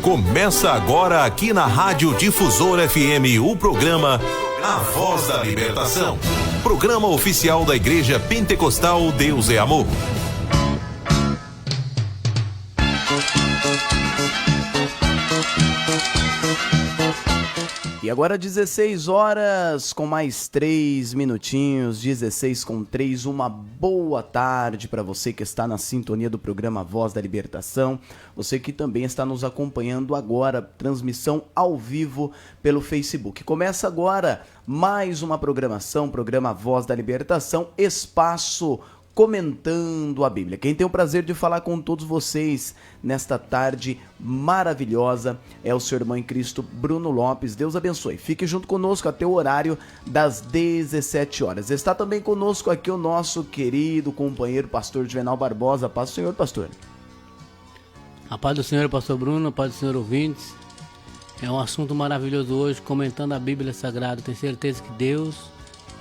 Começa agora aqui na Rádio Difusora FM o programa A Voz da Libertação. Programa oficial da Igreja Pentecostal Deus é Amor. E agora 16 horas com mais 3 minutinhos, 16 com 3, uma boa tarde para você que está na sintonia do programa Voz da Libertação, você que também está nos acompanhando agora, transmissão ao vivo pelo Facebook. Começa agora mais uma programação, programa Voz da Libertação, espaço comentando a Bíblia. Quem tem o prazer de falar com todos vocês nesta tarde maravilhosa é o seu irmão em Cristo, Bruno Lopes. Deus abençoe. Fique junto conosco até o horário das 17 horas. Está também conosco aqui o nosso querido companheiro, pastor Juvenal Barbosa. Paz do Senhor, pastor. A paz do Senhor, pastor Bruno, a paz do Senhor, ouvintes. É um assunto maravilhoso hoje, comentando a Bíblia Sagrada. Tenho certeza que Deus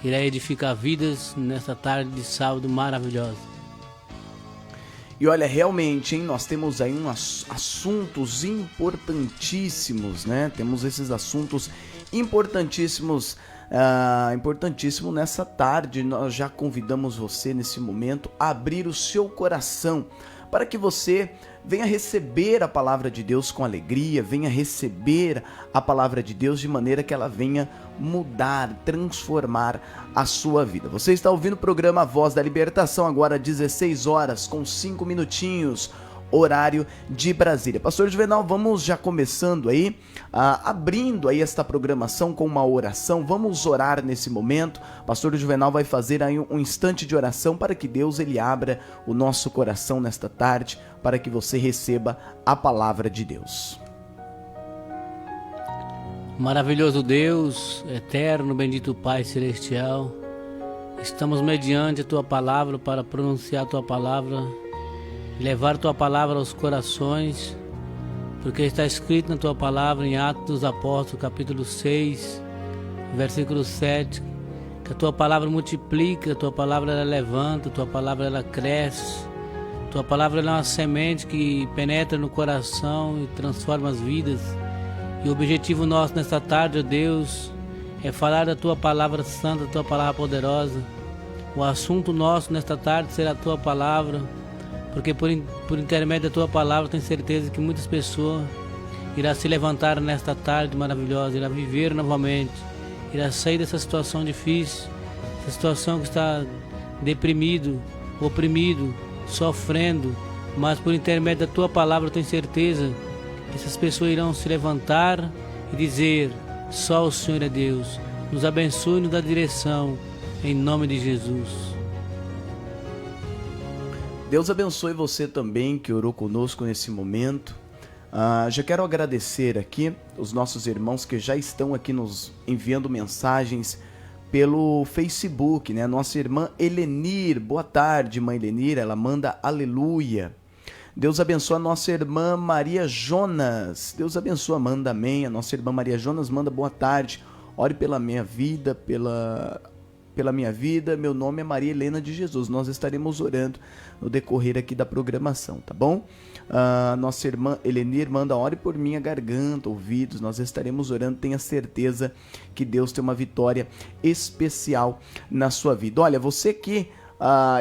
irá edificar vidas nessa tarde de sábado maravilhosa. E olha, realmente, hein, nós temos aí uns assuntos importantíssimos, né? Temos esses assuntos importantíssimos, importantíssimo nessa tarde. Nós já convidamos você nesse momento a abrir o seu coração para que você venha receber a palavra de Deus com alegria, venha receber a palavra de Deus de maneira que ela venha mudar, transformar a sua vida. Você está ouvindo o programa Voz da Libertação, agora 16 horas com 5 minutinhos, horário de Brasília. Pastor Juvenal, vamos já começando aí, abrindo aí esta programação com uma oração. Vamos orar nesse momento. Pastor Juvenal vai fazer aí um instante de oração para que Deus ele abra o nosso coração nesta tarde, para que você receba a palavra de Deus. Maravilhoso Deus, eterno, bendito Pai Celestial, estamos mediante a Tua palavra para pronunciar a Tua palavra, levar Tua palavra aos corações, porque está escrito na Tua palavra em Atos dos Apóstolos, capítulo 6, versículo 7, que a Tua palavra multiplica, a Tua palavra ela levanta, a Tua palavra ela cresce, a Tua palavra ela é uma semente que penetra no coração e transforma as vidas. E o objetivo nosso nesta tarde, ó Deus, é falar da Tua palavra santa, da Tua palavra poderosa. O assunto nosso nesta tarde será a Tua palavra, porque por intermédio da Tua palavra tenho certeza que muitas pessoas irão se levantar nesta tarde maravilhosa, irão viver novamente, irão sair dessa situação difícil, essa situação que está deprimido, oprimido, sofrendo, mas por intermédio da Tua palavra tenho certeza que essas pessoas irão se levantar e dizer: só o Senhor é Deus. Nos abençoe e nos dá direção, em nome de Jesus. Deus abençoe você também que orou conosco nesse momento. Já quero agradecer aqui os nossos irmãos que já estão aqui nos enviando mensagens pelo Facebook, né? Nossa irmã Helenir, boa tarde, mãe Helenir, ela manda aleluia. Deus abençoa a nossa irmã Maria Jonas. Deus abençoa, manda amém. A nossa irmã Maria Jonas manda boa tarde. Ore pela minha vida, pela minha vida. Meu nome é Maria Helena de Jesus. Nós estaremos orando no decorrer aqui da programação, tá bom? Nossa irmã Helenir manda: ore por minha garganta, ouvidos. Nós estaremos orando. Tenha certeza que Deus tem uma vitória especial na sua vida. Olha, você que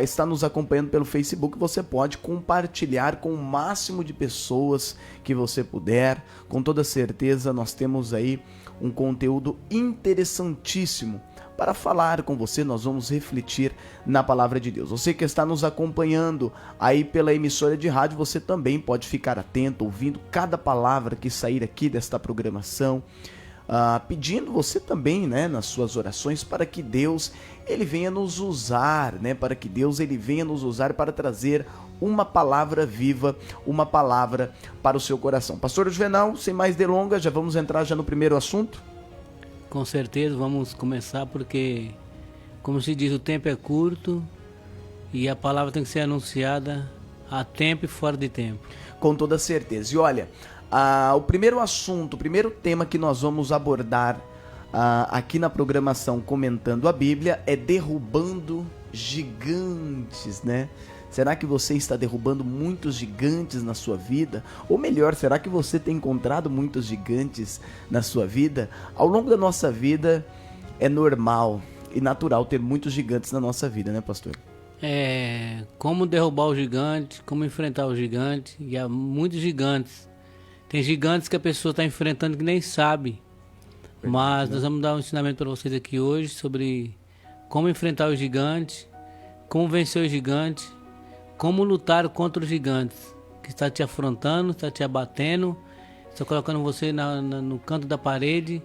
está nos acompanhando pelo Facebook, você pode compartilhar com o máximo de pessoas que você puder. Com toda certeza nós temos aí um conteúdo interessantíssimo para falar com você. Nós vamos refletir na palavra de Deus. Você que está nos acompanhando aí pela emissora de rádio, você também pode ficar atento, ouvindo cada palavra que sair aqui desta programação, pedindo você também, né, nas suas orações, para que Deus ele venha nos usar, né, para que Deus ele venha nos usar para trazer uma palavra viva, uma palavra para o seu coração. Pastor Juvenal, sem mais delongas, já vamos entrar já no primeiro assunto? Com certeza, vamos começar porque, como se diz, o tempo é curto e a palavra tem que ser anunciada a tempo e fora de tempo. Com toda certeza. E olha, o primeiro assunto, o primeiro tema que nós vamos abordar aqui na programação Comentando a Bíblia é derrubando gigantes, né? Será que você está derrubando muitos gigantes na sua vida? Ou melhor, será que você tem encontrado muitos gigantes na sua vida? Ao longo da nossa vida é normal e natural ter muitos gigantes na nossa vida, né, pastor? Como derrubar o gigante, como enfrentar o gigante, e há muitos gigantes. Tem gigantes que a pessoa está enfrentando que nem sabe. Mas nós vamos dar um ensinamento para vocês aqui hoje sobre como enfrentar o gigante, como vencer o gigante, como lutar contra os gigantes que está te afrontando, está te abatendo, está colocando você no canto da parede.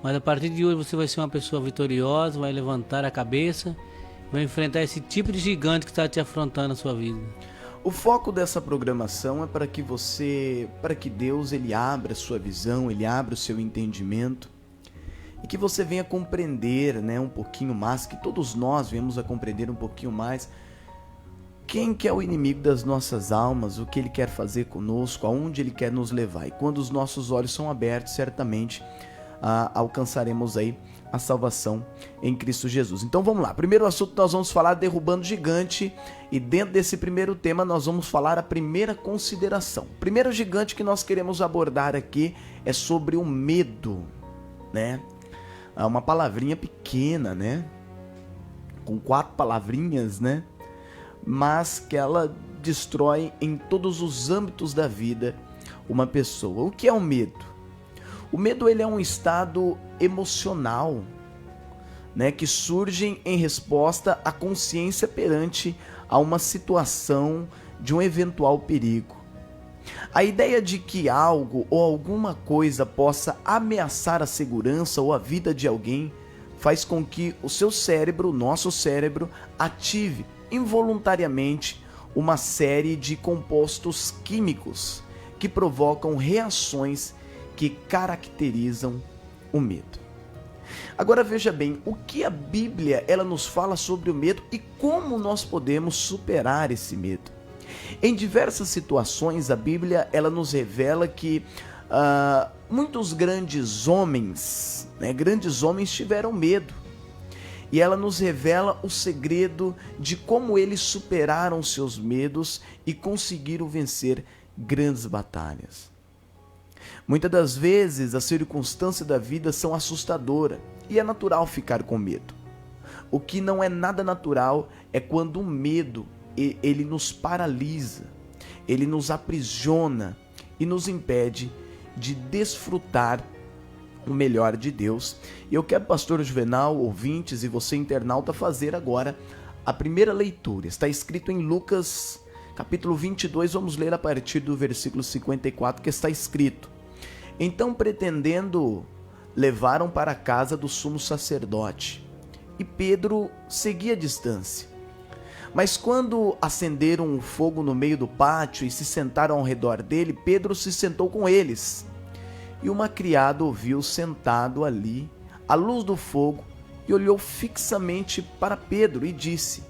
Mas a partir de hoje você vai ser uma pessoa vitoriosa, vai levantar a cabeça, vai enfrentar esse tipo de gigante que está te afrontando na sua vida. O foco dessa programação é para que Deus ele abra a sua visão, ele abra o seu entendimento e que você venha compreender, né, um pouquinho mais, que todos nós venhamos a compreender um pouquinho mais quem que é o inimigo das nossas almas, o que ele quer fazer conosco, aonde ele quer nos levar. E quando os nossos olhos são abertos, certamente alcançaremos aí a salvação em Cristo Jesus. Então vamos lá, primeiro assunto nós vamos falar derrubando gigante, e dentro desse primeiro tema nós vamos falar a primeira consideração. O primeiro gigante que nós queremos abordar aqui é sobre o medo, né? Uma palavrinha pequena, né? Com 4 palavrinhas, né? Mas que ela destrói em todos os âmbitos da vida uma pessoa. O que é o medo? O medo ele é um estado emocional, né, que surge em resposta à consciência perante a uma situação de um eventual perigo. A ideia de que algo ou alguma coisa possa ameaçar a segurança ou a vida de alguém faz com que o seu cérebro, o nosso cérebro, ative involuntariamente uma série de compostos químicos que provocam reações que caracterizam o medo. Agora veja bem, o que a Bíblia ela nos fala sobre o medo e como nós podemos superar esse medo. Em diversas situações a Bíblia ela nos revela que muitos grandes homens tiveram medo. E ela nos revela o segredo de como eles superaram seus medos e conseguiram vencer grandes batalhas. Muitas das vezes as circunstâncias da vida são assustadoras e é natural ficar com medo. O que não é nada natural é quando o medo ele nos paralisa, ele nos aprisiona e nos impede de desfrutar o melhor de Deus. E eu quero, pastor Juvenal, ouvintes e você internauta, fazer agora a primeira leitura. Está escrito em Lucas capítulo 22, vamos ler a partir do versículo 54, que está escrito: Então, pretendendo, levaram para a casa do sumo sacerdote, e Pedro seguia a distância. Mas quando acenderam um fogo no meio do pátio e se sentaram ao redor dele, Pedro se sentou com eles. E uma criada o viu sentado ali, à luz do fogo, e olhou fixamente para Pedro e disse: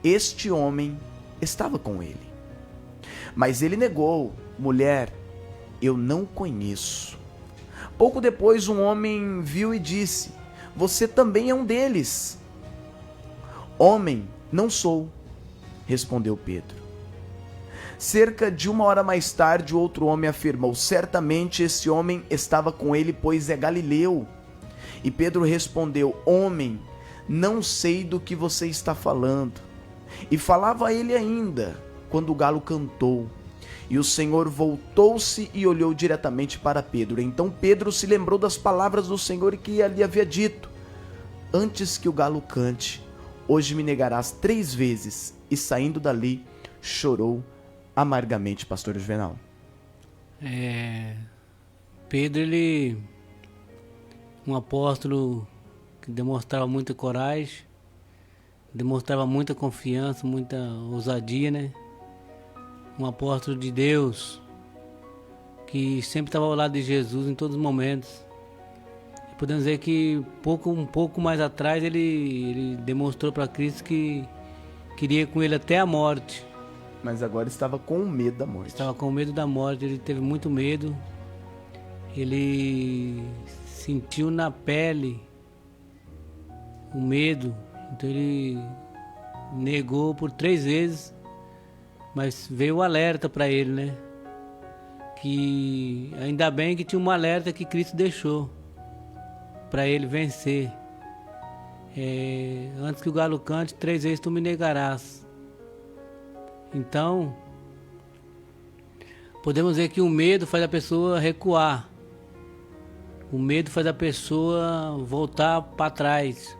Este homem estava com ele. Mas ele negou: Mulher, eu não conheço. Pouco depois um homem viu e disse: Você também é um deles. Homem, não sou, respondeu Pedro. Cerca de 1 hora mais tarde, outro homem afirmou: Certamente esse homem estava com ele, pois é galileu. E Pedro respondeu: Homem, não sei do que você está falando. E falava ele ainda, quando o galo cantou. E o Senhor voltou-se e olhou diretamente para Pedro. Então Pedro se lembrou das palavras do Senhor que lhe havia dito: Antes que o galo cante, hoje me negarás 3 vezes. E saindo dali, chorou amargamente, pastor Juvenal. Pedro, ele um apóstolo que demonstrava muita coragem, demonstrava muita confiança, muita ousadia, né? Um apóstolo de Deus que sempre estava ao lado de Jesus em todos os momentos. E podemos dizer que um pouco mais atrás ele demonstrou para Cristo que queria com ele até a morte. Mas agora estava com medo da morte. Estava com medo da morte, ele teve muito medo. Ele sentiu na pele o medo. Então ele negou por 3 vezes Mas veio o alerta para ele, né? Que ainda bem que tinha um alerta que Cristo deixou para ele vencer. Antes que o galo cante, 3 vezes tu me negarás. Então, podemos dizer que o medo faz a pessoa recuar. O medo faz a pessoa voltar para trás.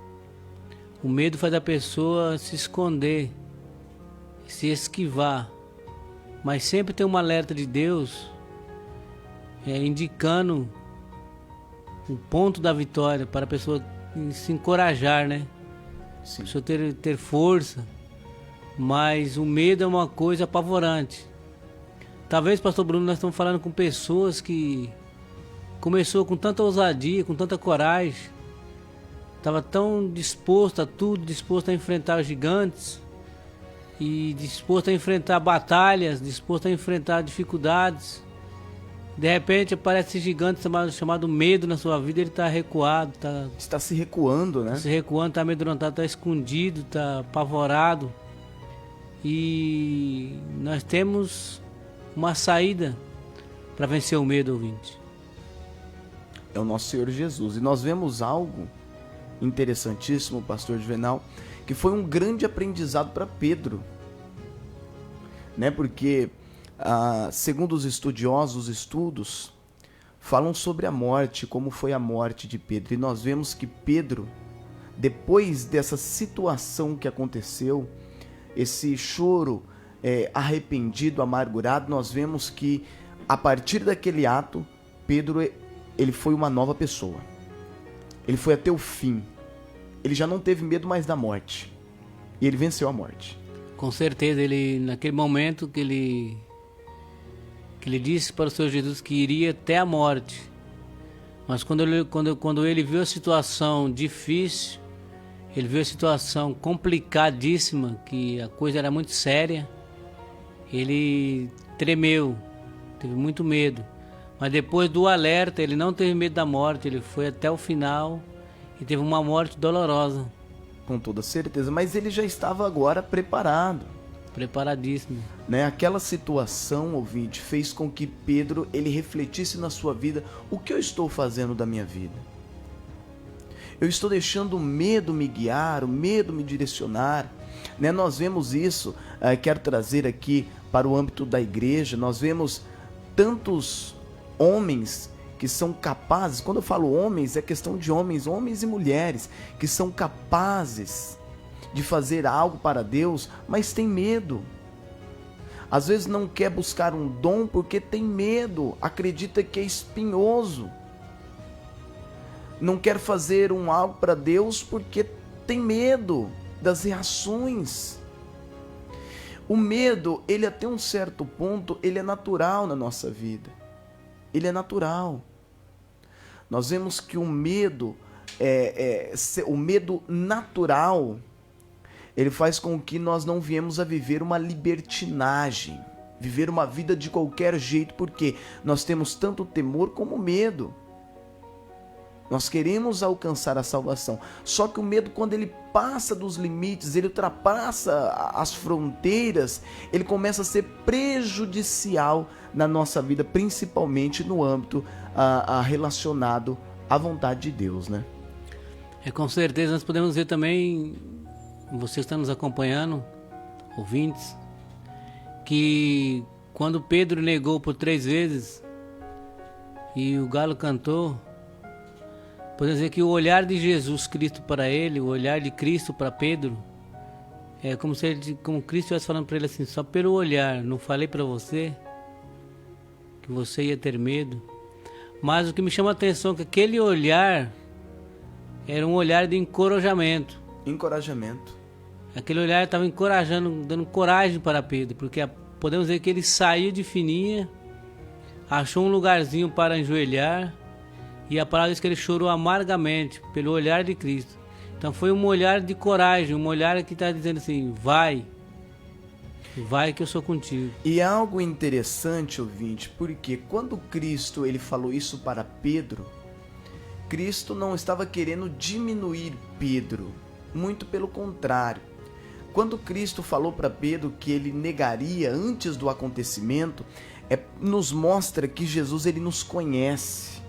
O medo faz a pessoa se esconder, se esquivar. Mas sempre tem um alerta de Deus indicando o ponto da vitória para a pessoa se encorajar, né? Sim. A pessoa ter força. Mas o medo é uma coisa apavorante. Talvez, pastor Bruno, nós estamos falando com pessoas que começou com tanta ousadia, com tanta coragem, estava tão disposto a tudo, disposto a enfrentar os gigantes e disposto a enfrentar batalhas, disposto a enfrentar dificuldades. De repente aparece esse gigante chamado medo na sua vida, ele está recuado, está se recuando, né? Se recuando, está amedrontado, está escondido, está apavorado. E nós temos uma saída para vencer o medo, ouvinte. É o nosso Senhor Jesus. E nós vemos algo interessantíssimo, pastor Juvenal, que foi um grande aprendizado para Pedro, né? Porque segundo os estudiosos, os estudos falam sobre a morte, como foi a morte de Pedro. E nós vemos que Pedro, depois dessa situação que aconteceu, esse choro arrependido, amargurado, nós vemos que a partir daquele ato, Pedro, ele foi uma nova pessoa. Ele foi até o fim. Ele já não teve medo mais da morte. E ele venceu a morte. Com certeza, ele naquele momento que ele disse para o Senhor Jesus que iria até a morte. Mas quando ele viu a situação difícil, ele viu a situação complicadíssima, que a coisa era muito séria, ele tremeu, teve muito medo. Mas depois do alerta, ele não teve medo da morte, ele foi até o final e teve uma morte dolorosa. Com toda certeza, mas ele já estava agora preparado. Preparadíssimo. Né? Aquela situação, ouvinte, fez com que Pedro ele refletisse na sua vida: o que eu estou fazendo da minha vida? Eu estou deixando o medo me guiar, o medo me direcionar. Né? Nós vemos isso, quero trazer aqui para o âmbito da igreja, nós vemos tantos homens que são capazes, quando eu falo homens, é questão de homens e mulheres, que são capazes de fazer algo para Deus, mas tem medo. Às vezes não quer buscar um dom porque tem medo, acredita que é espinhoso. Não quer fazer algo para Deus porque tem medo das reações. O medo, ele até um certo ponto, ele é natural na nossa vida. Ele é natural. Nós vemos que o medo, o medo natural, ele faz com que nós não viemos a viver uma libertinagem, viver uma vida de qualquer jeito, porque nós temos tanto temor como medo. Nós queremos alcançar a salvação, só que o medo, quando ele passa dos limites, ele ultrapassa as fronteiras, ele começa a ser prejudicial na nossa vida, principalmente no âmbito relacionado à vontade de Deus, né? Com certeza nós podemos ver também, você está nos acompanhando, ouvintes, que quando Pedro negou por 3 vezes e o galo cantou, podemos dizer que o olhar de Jesus Cristo para ele, o olhar de Cristo para Pedro, é como Cristo estivesse falando para ele assim: só pelo olhar, não falei para você que você ia ter medo. Mas o que me chama a atenção é que aquele olhar era um olhar de encorajamento. Encorajamento. Aquele olhar estava encorajando, dando coragem para Pedro, porque podemos dizer que ele saiu de fininha, achou um lugarzinho para enjoelhar, e a palavra diz que ele chorou amargamente pelo olhar de Cristo. Então foi um olhar de coragem, um olhar que está dizendo assim: vai que eu sou contigo. E é algo interessante, ouvinte, porque quando Cristo ele falou isso para Pedro, Cristo não estava querendo diminuir Pedro, muito pelo contrário. quando Cristo falou para Pedro que ele negaria antes do acontecimento, nos mostra que Jesus ele nos conhece.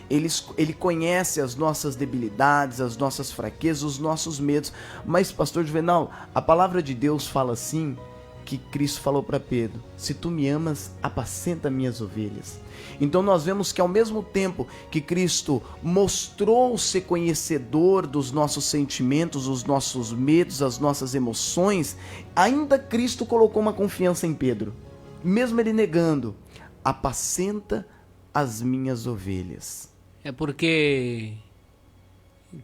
Ele conhece as nossas debilidades, as nossas fraquezas, os nossos medos. Mas, pastor Juvenal, a palavra de Deus fala assim, que Cristo falou para Pedro: se tu me amas, apacenta minhas ovelhas. Então nós vemos que ao mesmo tempo que Cristo mostrou ser conhecedor dos nossos sentimentos, os nossos medos, as nossas emoções, ainda Cristo colocou uma confiança em Pedro. Mesmo ele negando: apacenta as minhas ovelhas. É porque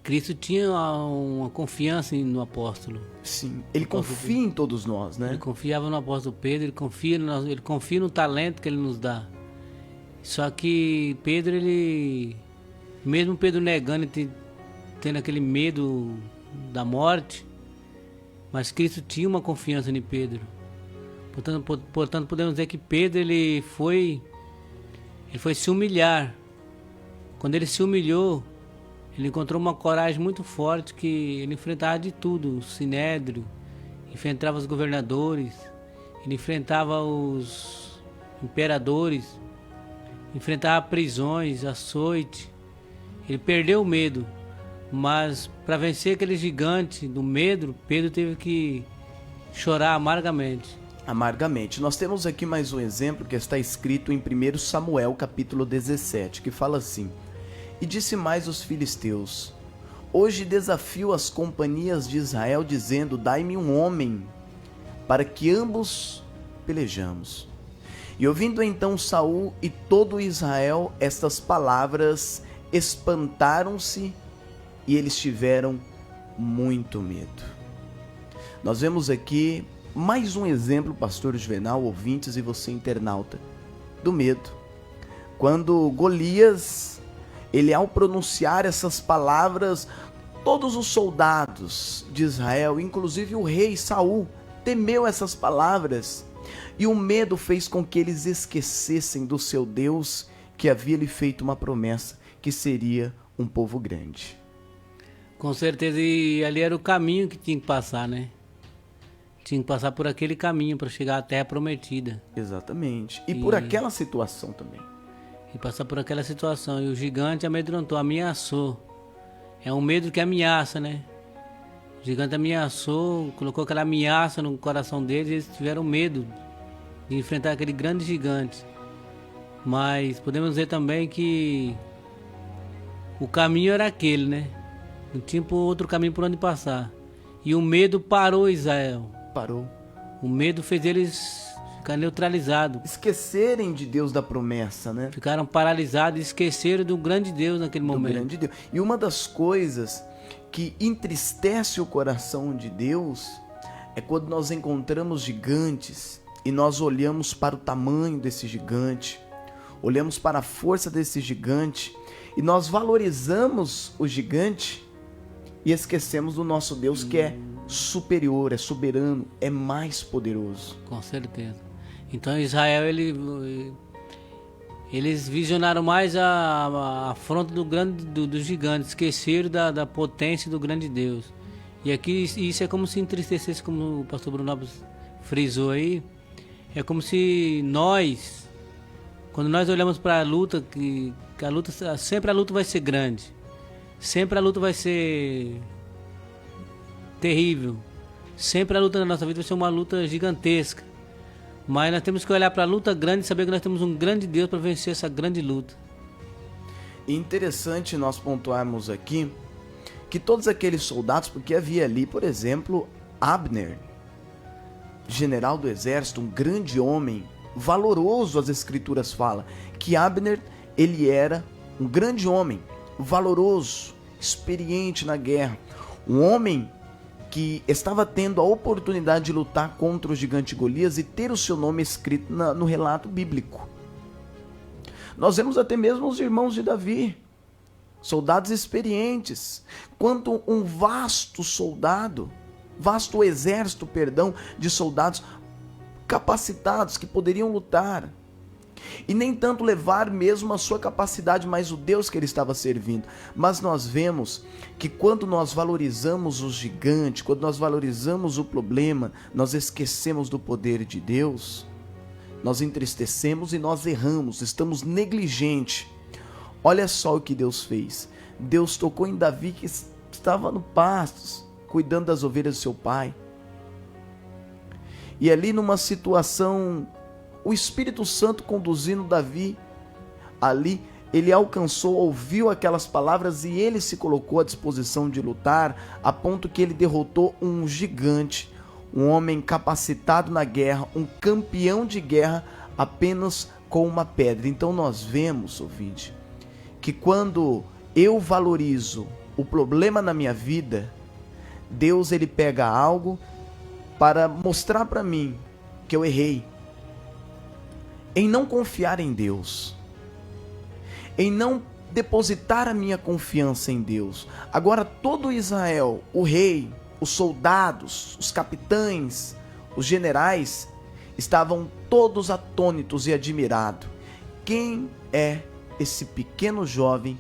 Cristo tinha uma confiança no apóstolo. Sim, ele confia em todos nós, né? Ele confiava no apóstolo Pedro, ele confia no talento que ele nos dá. Só que Pedro, mesmo Pedro negando e tendo aquele medo da morte, mas Cristo tinha uma confiança em Pedro. Portanto, podemos dizer que Pedro ele foi se humilhar. Quando ele se humilhou, ele encontrou uma coragem muito forte, que ele enfrentava de tudo: o sinédrio, enfrentava os governadores, ele enfrentava os imperadores, enfrentava prisões, açoite. Ele perdeu o medo, mas para vencer aquele gigante do medo, Pedro teve que chorar amargamente. Nós temos aqui mais um exemplo que está escrito em 1 Samuel capítulo 17, que fala assim: e disse mais os filisteus: hoje desafio as companhias de Israel, dizendo: dai-me um homem, para que ambos pelejamos. E ouvindo então Saul e todo Israel estas palavras, espantaram-se e eles tiveram muito medo. Nós vemos aqui mais um exemplo, pastor Juvenal, ouvintes e você internauta, do medo. Quando Golias, ele ao pronunciar essas palavras, todos os soldados de Israel, inclusive o rei Saul, temeu essas palavras, e o medo fez com que eles esquecessem do seu Deus, que havia lhe feito uma promessa, que seria um povo grande. Com certeza, e ali era o caminho que tinha que passar, né? Tinha que passar por aquele caminho para chegar à terra prometida. Exatamente. E por aquela situação também. E passar por aquela situação. E o gigante amedrontou, ameaçou. É um medo que ameaça, né? O gigante ameaçou, colocou aquela ameaça no coração deles, e eles tiveram medo de enfrentar aquele grande gigante. Mas podemos dizer também que o caminho era aquele, né? Não tinha outro caminho por onde passar. E o medo parou Israel. Parou. O medo fez eles ficar neutralizados. Esquecerem de Deus da promessa, né? Ficaram paralisados e esqueceram do grande Deus naquele momento. Grande Deus. E uma das coisas que entristece o coração de Deus é quando nós encontramos gigantes e nós olhamos para o tamanho desse gigante, olhamos para a força desse gigante e nós valorizamos o gigante e esquecemos do nosso Deus, que é superior, é soberano, é mais poderoso. Com certeza. Então Israel, eles visionaram mais a afronta do gigante, esqueceram da potência do grande Deus. E aqui isso é como se entristecesse, como o pastor Bruno Alves frisou aí, é como se nós, quando nós olhamos para a luta, que a luta, sempre a luta vai ser grande. Sempre a luta vai ser terrível. Sempre a luta na nossa vida vai ser uma luta gigantesca. Mas nós temos que olhar para a luta grande e saber que nós temos um grande Deus para vencer essa grande luta. Interessante nós pontuarmos aqui que todos aqueles soldados, porque havia ali, por exemplo, Abner, general do exército, um grande homem, valoroso, as escrituras falam, que Abner, ele era um grande homem, valoroso, experiente na guerra, um homem que estava tendo a oportunidade de lutar contra o gigante Golias e ter o seu nome escrito no relato bíblico. Nós vemos até mesmo os irmãos de Davi, soldados experientes, quanto um vasto exército, de soldados capacitados que poderiam lutar. E nem tanto levar mesmo a sua capacidade, mas o Deus que ele estava servindo. Mas nós vemos que quando nós valorizamos o gigante, quando nós valorizamos o problema, nós esquecemos do poder de Deus, nós entristecemos e nós erramos, estamos negligentes. Olha só o que Deus fez. Deus tocou em Davi, que estava no pasto, cuidando das ovelhas do seu pai. E ali numa situação, o Espírito Santo conduzindo Davi, ali ele alcançou, ouviu aquelas palavras e ele se colocou à disposição de lutar, a ponto que ele derrotou um gigante, um homem capacitado na guerra, um campeão de guerra, apenas com uma pedra. Então nós vemos, ouvinte, que quando eu valorizo o problema na minha vida, Deus ele pega algo para mostrar para mim que eu errei em não confiar em Deus, em não depositar a minha confiança em Deus. Agora todo Israel, o rei, os soldados, os capitães, os generais, estavam todos atônitos e admirados. Quem é esse pequeno jovem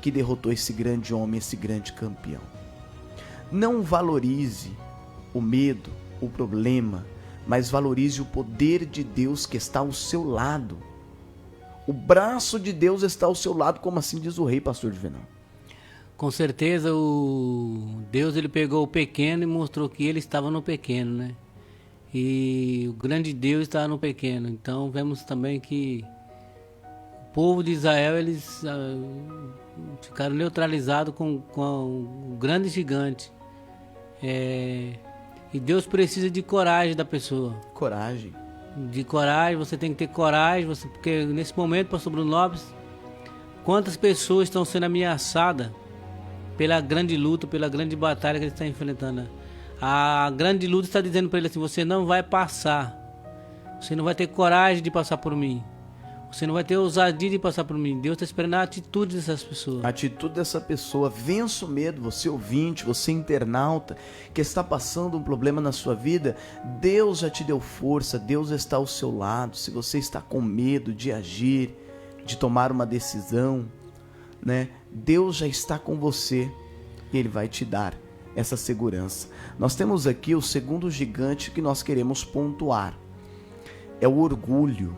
que derrotou esse grande homem, esse grande campeão? Não valorize o medo, o problema, mas valorize o poder de Deus que está ao seu lado. O braço de Deus está ao seu lado, como assim diz o rei, pastor Juvenal. Com certeza o Deus ele pegou o pequeno e mostrou que ele estava no pequeno, né? E o grande Deus estava no pequeno. Então vemos também que o povo de Israel eles ficaram neutralizados com o grande gigante. E Deus precisa de coragem da pessoa. Coragem. De coragem, você tem que ter coragem, porque nesse momento, pastor Bruno Lopes, quantas pessoas estão sendo ameaçadas pela grande luta, pela grande batalha que ele está enfrentando. A grande luta está dizendo para ele assim: você não vai passar, você não vai ter coragem de passar por mim, você não vai ter ousadia de passar por mim. Deus está esperando a atitude dessas pessoas. A atitude dessa pessoa. Vença o medo, você ouvinte, você internauta, que está passando um problema na sua vida. Deus já te deu força, Deus está ao seu lado. Se você está com medo de agir, de tomar uma decisão, né? Deus já está com você e Ele vai te dar essa segurança. Nós temos aqui o segundo gigante que nós queremos pontuar. É o orgulho.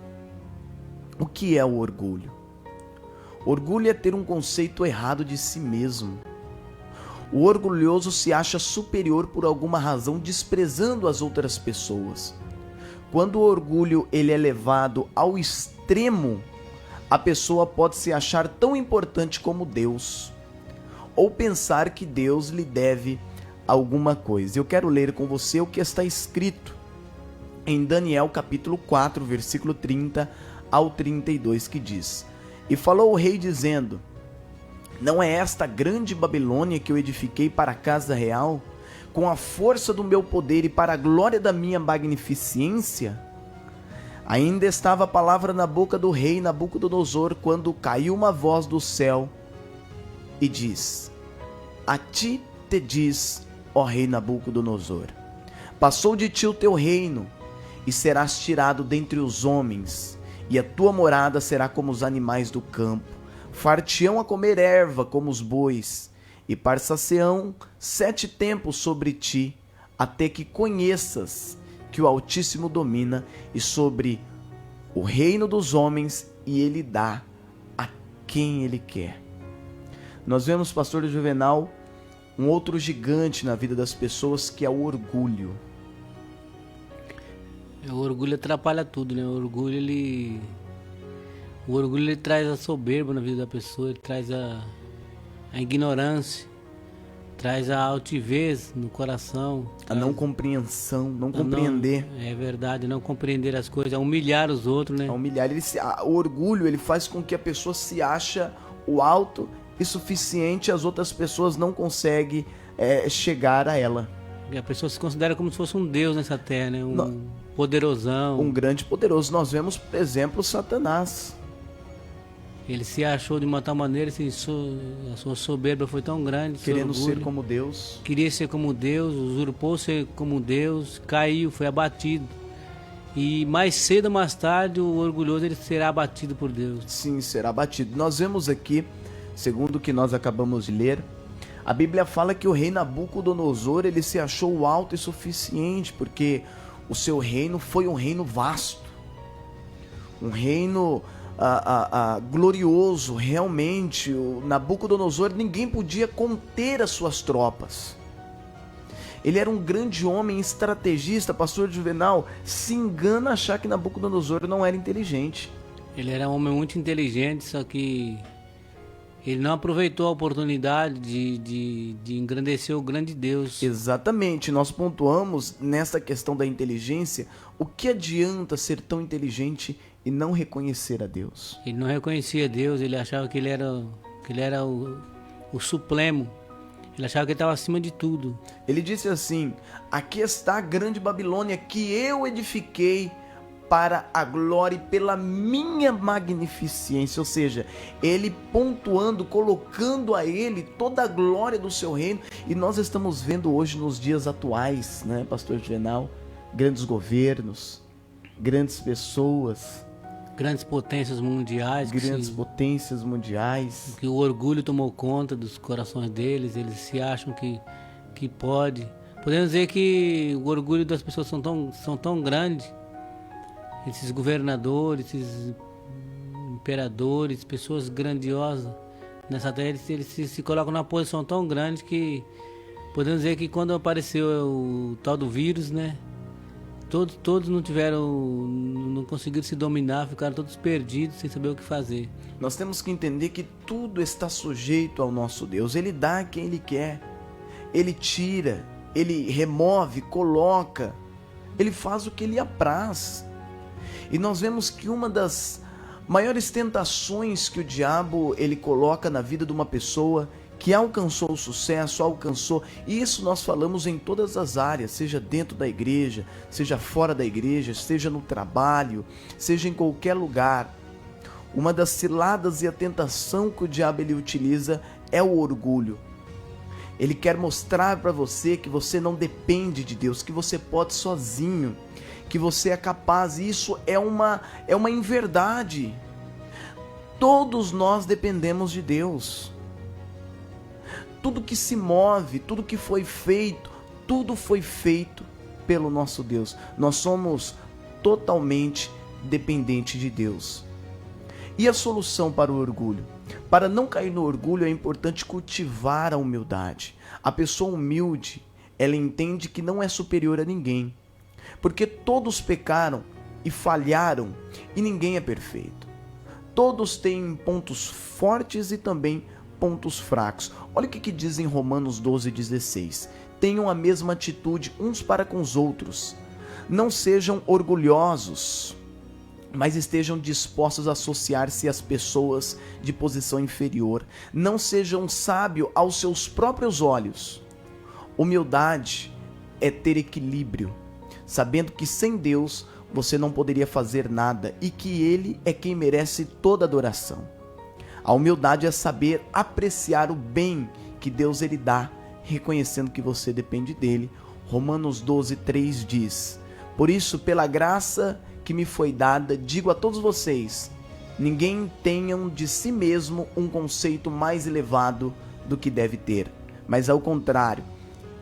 O que é o orgulho? Orgulho é ter um conceito errado de si mesmo. O orgulhoso se acha superior por alguma razão, desprezando as outras pessoas. Quando o orgulho ele é levado ao extremo, a pessoa pode se achar tão importante como Deus, ou pensar que Deus lhe deve alguma coisa. Eu quero ler com você o que está escrito em Daniel capítulo 4, versículo 30 ao 32, que diz: E falou o rei dizendo: Não é esta grande Babilônia que eu edifiquei para a casa real, com a força do meu poder e para a glória da minha magnificência? Ainda estava a palavra na boca do rei Nabucodonosor, quando caiu uma voz do céu e diz: A ti te diz, ó rei Nabucodonosor, passou de ti o teu reino, e serás tirado dentre os homens, e a tua morada será como os animais do campo, far-te-ão a comer erva como os bois, e passar-se-ão 7 tempos sobre ti, até que conheças que o Altíssimo domina e sobre o reino dos homens, e ele dá a quem ele quer. Nós vemos, pastor Juvenal, um outro gigante na vida das pessoas, que é o orgulho. O orgulho atrapalha tudo, né? O orgulho ele traz a soberba na vida da pessoa, ele traz a ignorância, traz a altivez no coração, A não compreensão, não compreender. É verdade, não compreender as coisas, a humilhar os outros, né? A humilhar. O orgulho ele faz com que a pessoa se acha o alto e suficiente, as outras pessoas não conseguem chegar a ela. E a pessoa se considera como se fosse um deus nessa terra, né? Poderosão. Um grande poderoso. Nós vemos, por exemplo, Satanás. Ele se achou de uma tal maneira, a sua soberba foi tão grande. Querendo ser como Deus. Queria ser como Deus, usurpou ser como Deus, caiu, foi abatido. E mais cedo ou mais tarde o orgulhoso ele será abatido por Deus. Sim, será abatido. Nós vemos aqui, segundo o que nós acabamos de ler, a Bíblia fala que o rei Nabucodonosor ele se achou alto e suficiente, porque o seu reino foi um reino vasto, um reino glorioso. Realmente, o Nabucodonosor, ninguém podia conter as suas tropas. Ele era um grande homem estrategista. Pastor Juvenal, se engana achar que Nabucodonosor não era inteligente. Ele era um homem muito inteligente, só que ele não aproveitou a oportunidade de engrandecer o grande Deus. Exatamente, nós pontuamos nessa questão da inteligência. O que adianta ser tão inteligente e não reconhecer a Deus? Ele não reconhecia Deus, ele achava que ele era o supremo. Ele achava que ele estava acima de tudo. Ele disse assim: aqui está a grande Babilônia que eu edifiquei para a glória e pela minha magnificência. Ou seja, ele pontuando, colocando a ele toda a glória do seu reino. E nós estamos vendo hoje nos dias atuais, né, Pastor Juvenal, grandes governos, grandes pessoas, grandes potências mundiais. Que o orgulho tomou conta dos corações deles. Eles se acham que pode. Podemos dizer que o orgulho das pessoas são tão grandes. Esses governadores, esses imperadores, pessoas grandiosas nessa terra, eles se colocam numa posição tão grande que podemos dizer que quando apareceu o tal do vírus, né? Todos não conseguiram se dominar, ficaram todos perdidos, sem saber o que fazer. Nós temos que entender que tudo está sujeito ao nosso Deus. Ele dá a quem Ele quer, Ele tira, Ele remove, coloca, Ele faz o que Ele apraz. E nós vemos que uma das maiores tentações que o diabo ele coloca na vida de uma pessoa que alcançou o sucesso, e isso nós falamos em todas as áreas, seja dentro da igreja, seja fora da igreja, seja no trabalho, seja em qualquer lugar. Uma das ciladas e a tentação que o diabo ele utiliza é o orgulho. Ele quer mostrar para você que você não depende de Deus, que você pode sozinho, que você é capaz. Isso é uma inverdade. Todos nós dependemos de Deus. Tudo que se move, tudo que foi feito, tudo foi feito pelo nosso Deus. Nós somos totalmente dependentes de Deus. E a solução para o orgulho? Para não cair no orgulho é importante cultivar a humildade. A pessoa humilde, ela entende que não é superior a ninguém, porque todos pecaram e falharam e ninguém é perfeito. Todos têm pontos fortes e também pontos fracos. Olha o que diz em Romanos 12:16. Tenham a mesma atitude uns para com os outros. Não sejam orgulhosos, mas estejam dispostos a associar-se às pessoas de posição inferior. Não sejam sábios aos seus próprios olhos. Humildade é ter equilíbrio, sabendo que sem Deus você não poderia fazer nada e que Ele é quem merece toda adoração. A humildade é saber apreciar o bem que Deus ele dá, reconhecendo que você depende dele. Romanos 12:3 diz: por isso, pela graça que me foi dada, digo a todos vocês, ninguém tenham de si mesmo um conceito mais elevado do que deve ter, mas ao contrário,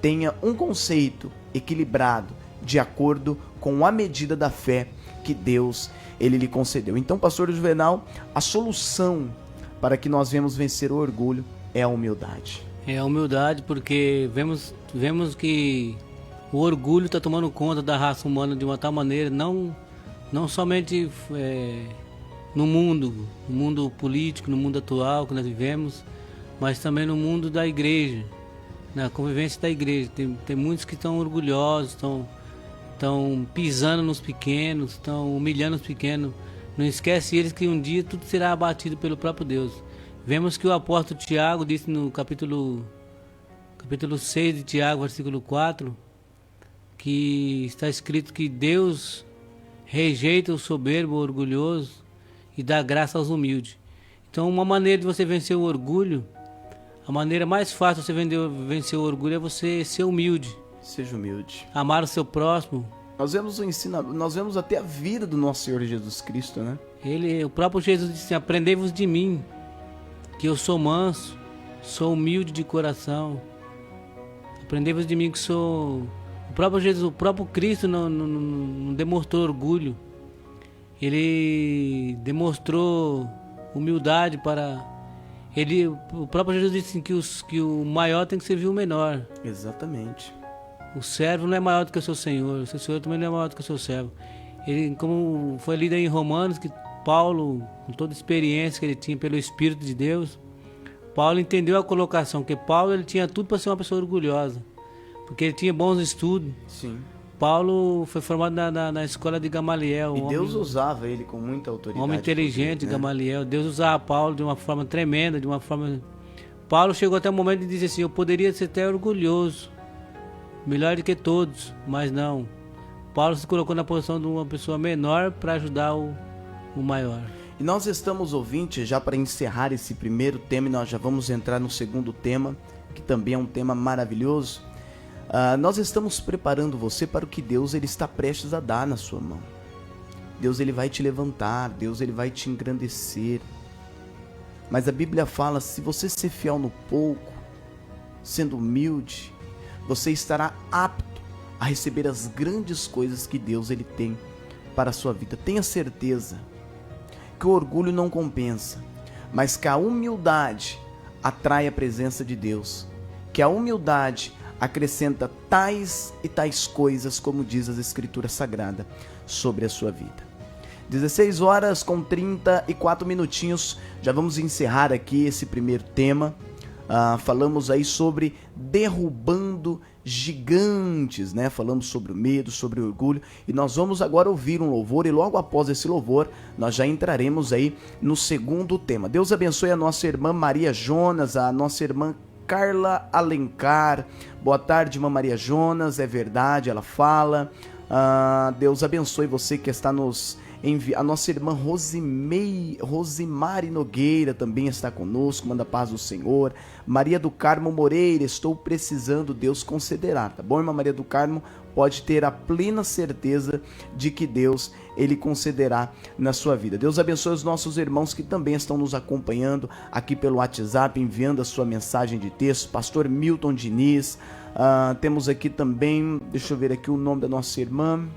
tenha um conceito equilibrado, de acordo com a medida da fé que Deus ele lhe concedeu. Então, pastor Juvenal, a solução para que nós venhamos vencer o orgulho é a humildade. É a humildade, porque vemos que o orgulho está tomando conta da raça humana de uma tal maneira, não somente no mundo político, no mundo atual que nós vivemos, mas também no mundo da igreja, na convivência da igreja. Tem muitos que estão orgulhosos, estão pisando nos pequenos, estão humilhando os pequenos. Não esquece eles que um dia tudo será abatido pelo próprio Deus. Vemos que o apóstolo Tiago disse no capítulo 6 de Tiago, versículo 4, que está escrito que Deus rejeita o soberbo, o orgulhoso e dá graça aos humildes. Então, uma maneira de você vencer o orgulho, a maneira mais fácil de você vencer o orgulho é você ser humilde. Seja humilde. Amar o seu próximo Nós vemos o ensinamento, nós vemos até a vida do nosso Senhor Jesus Cristo, né? O próprio Jesus disse assim: aprendei-vos de mim, que eu sou manso, sou humilde de coração. Aprendei-vos de mim que sou... O próprio Jesus, o próprio Cristo não demonstrou orgulho. Ele demonstrou humildade para... O próprio Jesus disse que o maior tem que servir o menor. Exatamente. O servo não é maior do que o seu senhor. O seu senhor também não é maior do que o seu servo. Como foi lido em Romanos, que Paulo, com toda a experiência que ele tinha pelo Espírito de Deus, Paulo entendeu a colocação, que Paulo ele tinha tudo para ser uma pessoa orgulhosa, porque ele tinha bons estudos. Sim. Paulo foi formado na escola de Gamaliel. E Deus usava ele com muita autoridade. Homem inteligente, né? Gamaliel. Deus usava Paulo de uma forma tremenda, de uma forma... Paulo chegou até o momento de dizer assim: eu poderia ser até orgulhoso, melhor do que todos, mas não. Paulo se colocou na posição de uma pessoa menor para ajudar o maior. E nós estamos, ouvintes, já para encerrar esse primeiro tema, e nós já vamos entrar no segundo tema, que também é um tema maravilhoso. Nós estamos preparando você para o que Deus ele está prestes a dar na sua mão. Deus ele vai te levantar, Deus ele vai te engrandecer. Mas a Bíblia fala: se você ser fiel no pouco, sendo humilde, você estará apto a receber as grandes coisas que Deus ele tem para a sua vida. Tenha certeza que o orgulho não compensa, mas que a humildade atrai a presença de Deus, que a humildade acrescenta tais e tais coisas, como diz as Escrituras Sagradas, sobre a sua vida. 16h34, já vamos encerrar aqui esse primeiro tema. Falamos aí sobre derrubando gigantes, né? Falamos sobre o medo, sobre o orgulho, e nós vamos agora ouvir um louvor, e logo após esse louvor nós já entraremos aí no segundo tema. Deus abençoe a nossa irmã Maria Jonas, a nossa irmã Carla Alencar. Boa tarde, irmã Maria Jonas. É verdade, ela fala. Deus abençoe você que está nos enviando. A nossa irmã Rosimari Nogueira também está conosco. Manda paz do Senhor. Maria do Carmo Moreira: estou precisando, Deus concederá. Tá bom, irmã Maria do Carmo? Pode ter a plena certeza de que Deus ele concederá na sua vida. Deus abençoe os nossos irmãos que também estão nos acompanhando aqui pelo WhatsApp, enviando a sua mensagem de texto. Pastor Milton Diniz. Temos aqui também, deixa eu ver aqui o nome da nossa irmã,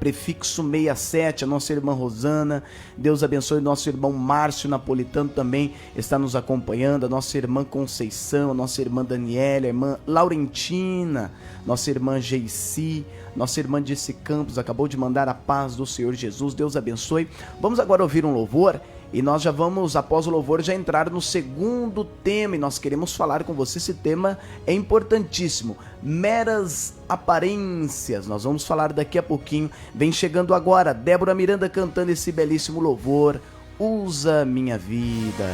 prefixo 67, a nossa irmã Rosana. Deus abençoe o nosso irmão Márcio Napolitano, também está nos acompanhando. A nossa irmã Conceição, a nossa irmã Daniela, a irmã Laurentina, nossa irmã Geici, nossa irmã Disse Campos acabou de mandar a paz do Senhor Jesus. Deus abençoe. Vamos agora ouvir um louvor, e nós já vamos, após o louvor, já entrar no segundo tema, e nós queremos falar com você. Esse tema é importantíssimo: meras aparências. Nós vamos falar daqui a pouquinho. Vem chegando agora Débora Miranda cantando esse belíssimo louvor, Usa Minha Vida.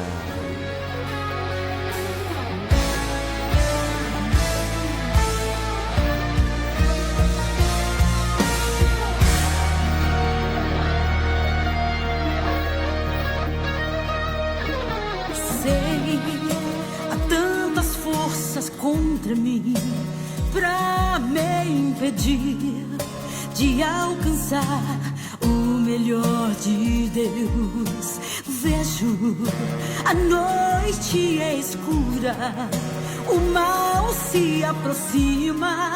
Contra mim, pra me impedir de alcançar o melhor de Deus. Vejo a noite é escura, o mal se aproxima.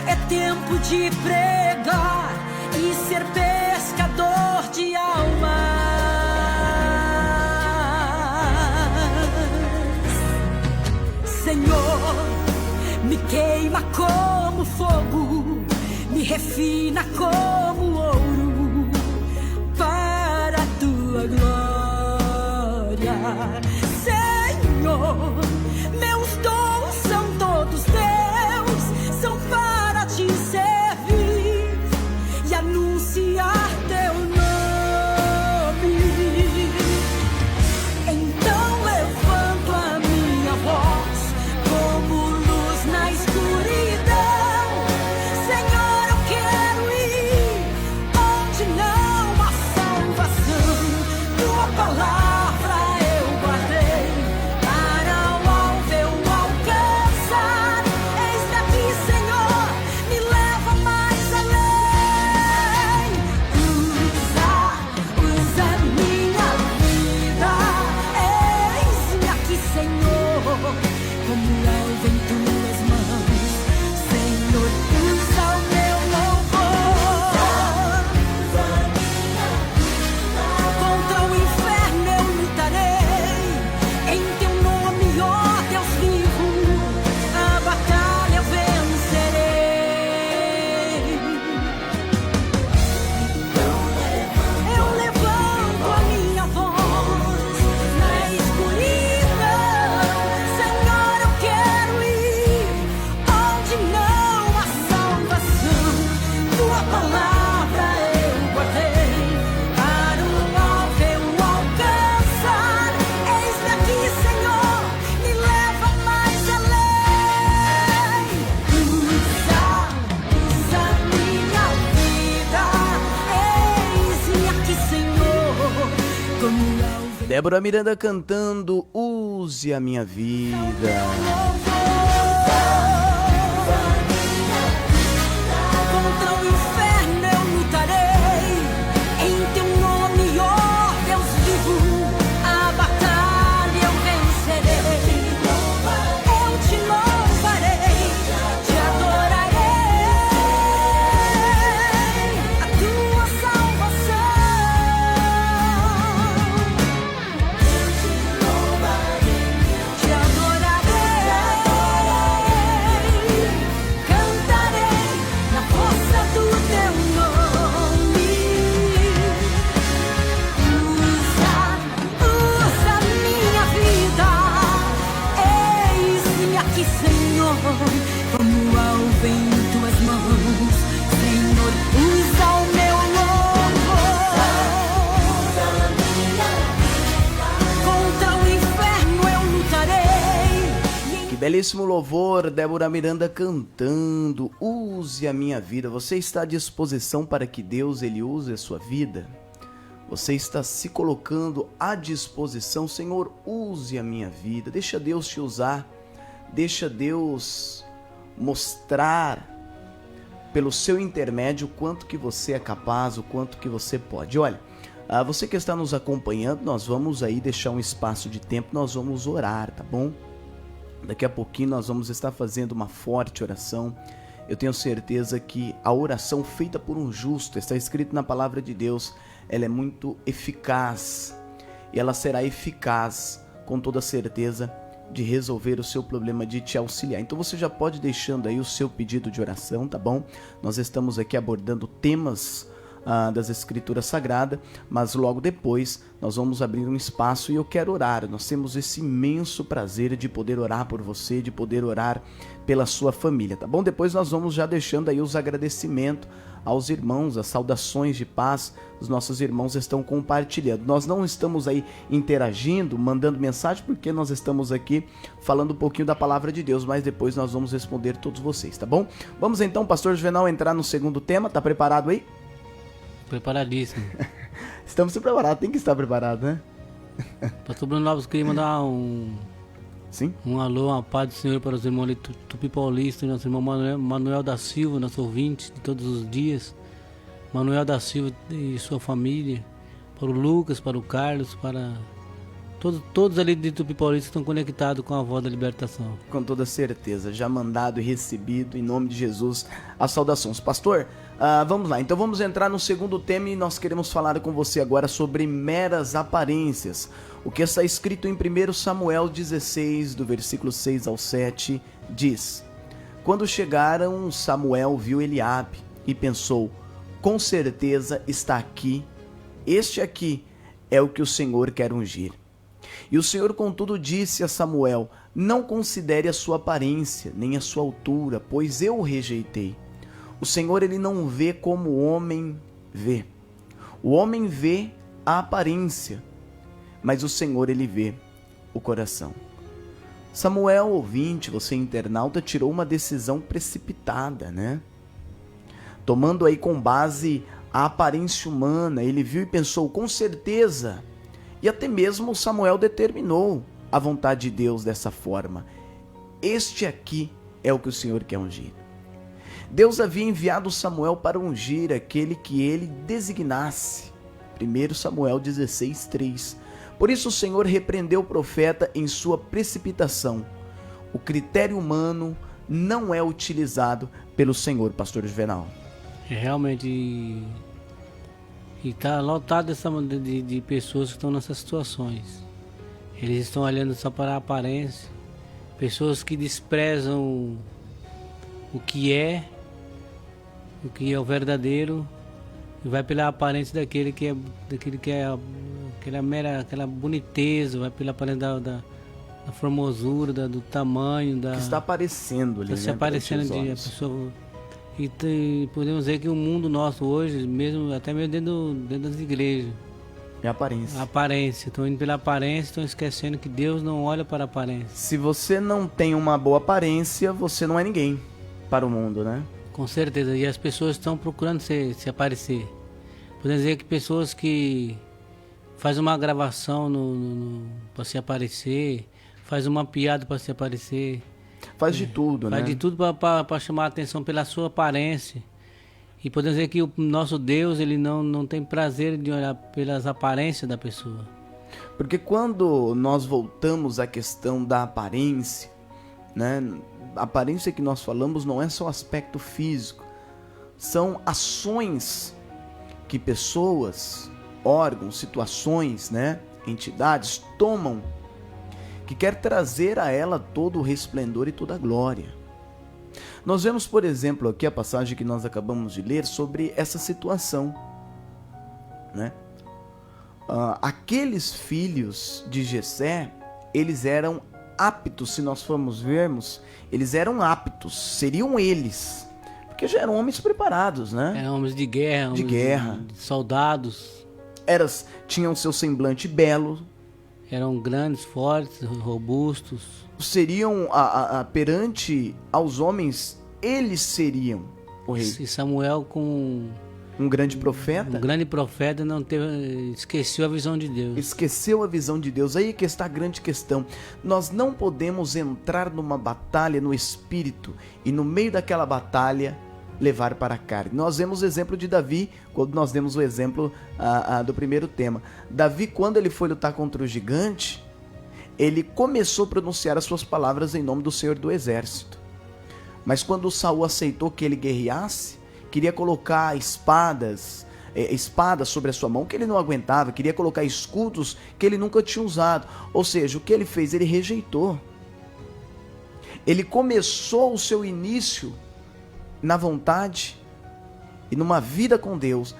É tempo de pregar e ser pescador de almas. Senhor, me queima como fogo, me refina como ouro, para a tua glória. Senhor, meus dons são todos teus, são para te servir e anunciar teu nome. Então levanto a minha voz como luz na escuridão. Senhor, eu quero ir onde não há salvação. Tua palavra eu guardei para o Débora Miranda cantando Use a Minha Vida. Contra o inferno eu lutarei, em teu nome, ó Deus vivo, a batalha eu vencerei. Eu te louvarei, te adorarei, a tua salvação. Te adorarei, cantarei na força do teu nome. Usa minha vida, eis-me aqui, Senhor, como alvo em tuas mãos. Senhor, usa o meu louvor. Contra o inferno eu lutarei. Que belíssimo louvor, Débora Miranda cantando Use a Minha Vida. Você está à disposição para que Deus ele use a sua vida? Você está se colocando à disposição? Senhor, use a minha vida. Deixa Deus te usar. Deixa Deus mostrar pelo seu intermédio o quanto que você é capaz, o quanto que você pode. Olha, você que está nos acompanhando, nós vamos aí deixar um espaço de tempo, nós vamos orar, tá bom? Daqui a pouquinho nós vamos estar fazendo uma forte oração. Eu tenho certeza que a oração feita por um justo, está escrito na palavra de Deus, ela é muito eficaz. E ela será eficaz, com toda certeza, de resolver o seu problema, de te auxiliar. Então você já pode ir deixando aí o seu pedido de oração, tá bom? Nós estamos aqui abordando temas das Escrituras Sagradas, mas logo depois nós vamos abrir um espaço e eu quero orar. Nós temos esse imenso prazer de poder orar por você, de poder orar pela sua família, tá bom? Depois nós vamos já deixando aí os agradecimentos aos irmãos, as saudações de paz, os nossos irmãos estão compartilhando. Nós não estamos aí interagindo, mandando mensagem, porque nós estamos aqui falando um pouquinho da palavra de Deus, mas depois nós vamos responder todos vocês, tá bom? Vamos então, pastor Juvenal, entrar no segundo tema, tá preparado aí? Preparadíssimo. Estamos preparados, tem que estar preparado, né? Pastor Bruno Lopes, queria mandar Sim? um alô, uma paz do Senhor para os irmãos de Tupi Paulista, nosso irmão Manuel da Silva, nosso ouvinte de todos os dias. Manuel da Silva e sua família. Para o Lucas, para o Carlos, para todos ali de Tupi Paulista estão conectados com a voz da libertação. Com toda certeza, já mandado e recebido em nome de Jesus as saudações. Pastor, vamos lá, então vamos entrar no segundo tema e nós queremos falar com você agora sobre meras aparências. O que está escrito em 1 Samuel 16, do versículo 6 ao 7, diz: Quando chegaram, Samuel viu Eliabe e pensou, com certeza está aqui, este aqui é o que o Senhor quer ungir. E o Senhor, contudo, disse a Samuel, não considere a sua aparência, nem a sua altura, pois eu o rejeitei. O Senhor, ele não vê como o homem vê. O homem vê a aparência, mas o Senhor, ele vê o coração. Samuel, ouvinte, você internauta, tirou uma decisão precipitada, né? Tomando aí com base a aparência humana, ele viu e pensou, com certeza. E até mesmo Samuel determinou a vontade de Deus dessa forma. Este aqui é o que o Senhor quer ungir. Deus havia enviado Samuel para ungir aquele que ele designasse. 1 Samuel 16, 3. Por isso o Senhor repreendeu o profeta em sua precipitação. O critério humano não é utilizado pelo Senhor, pastor Juvenal. Realmente, e está lotado de pessoas que estão nessas situações. Eles estão olhando só para a aparência, pessoas que desprezam o que é o verdadeiro, e vai pela aparência daquele que é aquela boniteza, vai pela aparência da formosura, do tamanho, que está aparecendo ali, está se aparecendo de a pessoa. E podemos dizer que o mundo nosso hoje, até mesmo dentro das igrejas, é a aparência. A aparência, estão indo pela aparência, estão esquecendo que Deus não olha para a aparência. Se você não tem uma boa aparência, você não é ninguém para o mundo, né? Com certeza, e as pessoas estão procurando se aparecer. Podemos dizer que pessoas que faz uma gravação para se aparecer, faz uma piada para se aparecer. Faz de tudo, né? Faz de tudo para chamar a atenção pela sua aparência. E podemos dizer que o nosso Deus, ele não tem prazer de olhar pelas aparências da pessoa. Porque quando nós voltamos à questão da aparência, né? A aparência que nós falamos não é só aspecto físico, são ações que pessoas, órgãos, situações, né? Entidades tomam, que quer trazer a ela todo o resplendor e toda a glória. Nós vemos, por exemplo, aqui a passagem que nós acabamos de ler sobre essa situação, né? Aqueles filhos de Jessé, eles eram aptos, se nós formos vermos, eles eram aptos, seriam eles, porque já eram homens preparados, né? Eram homens de guerra, de soldados. Tinham seu semblante belo. Eram grandes, fortes, robustos. Seriam, perante aos homens, eles seriam o rei. E Samuel, com um grande profeta. Um grande profeta, esqueceu a visão de Deus. Esqueceu a visão de Deus. Aí que está a grande questão. Nós não podemos entrar numa batalha no espírito e no meio daquela batalha levar para a carne. Nós vemos o exemplo de Davi, quando nós demos o exemplo do primeiro tema. Davi, quando ele foi lutar contra o gigante, ele começou a pronunciar as suas palavras em nome do Senhor do Exército. Mas quando Saul aceitou que ele guerreasse, queria colocar espadas sobre a sua mão que ele não aguentava, queria colocar escudos que ele nunca tinha usado. Ou seja, o que ele fez? Ele rejeitou. Ele começou o seu início na vontade e numa vida com Deus.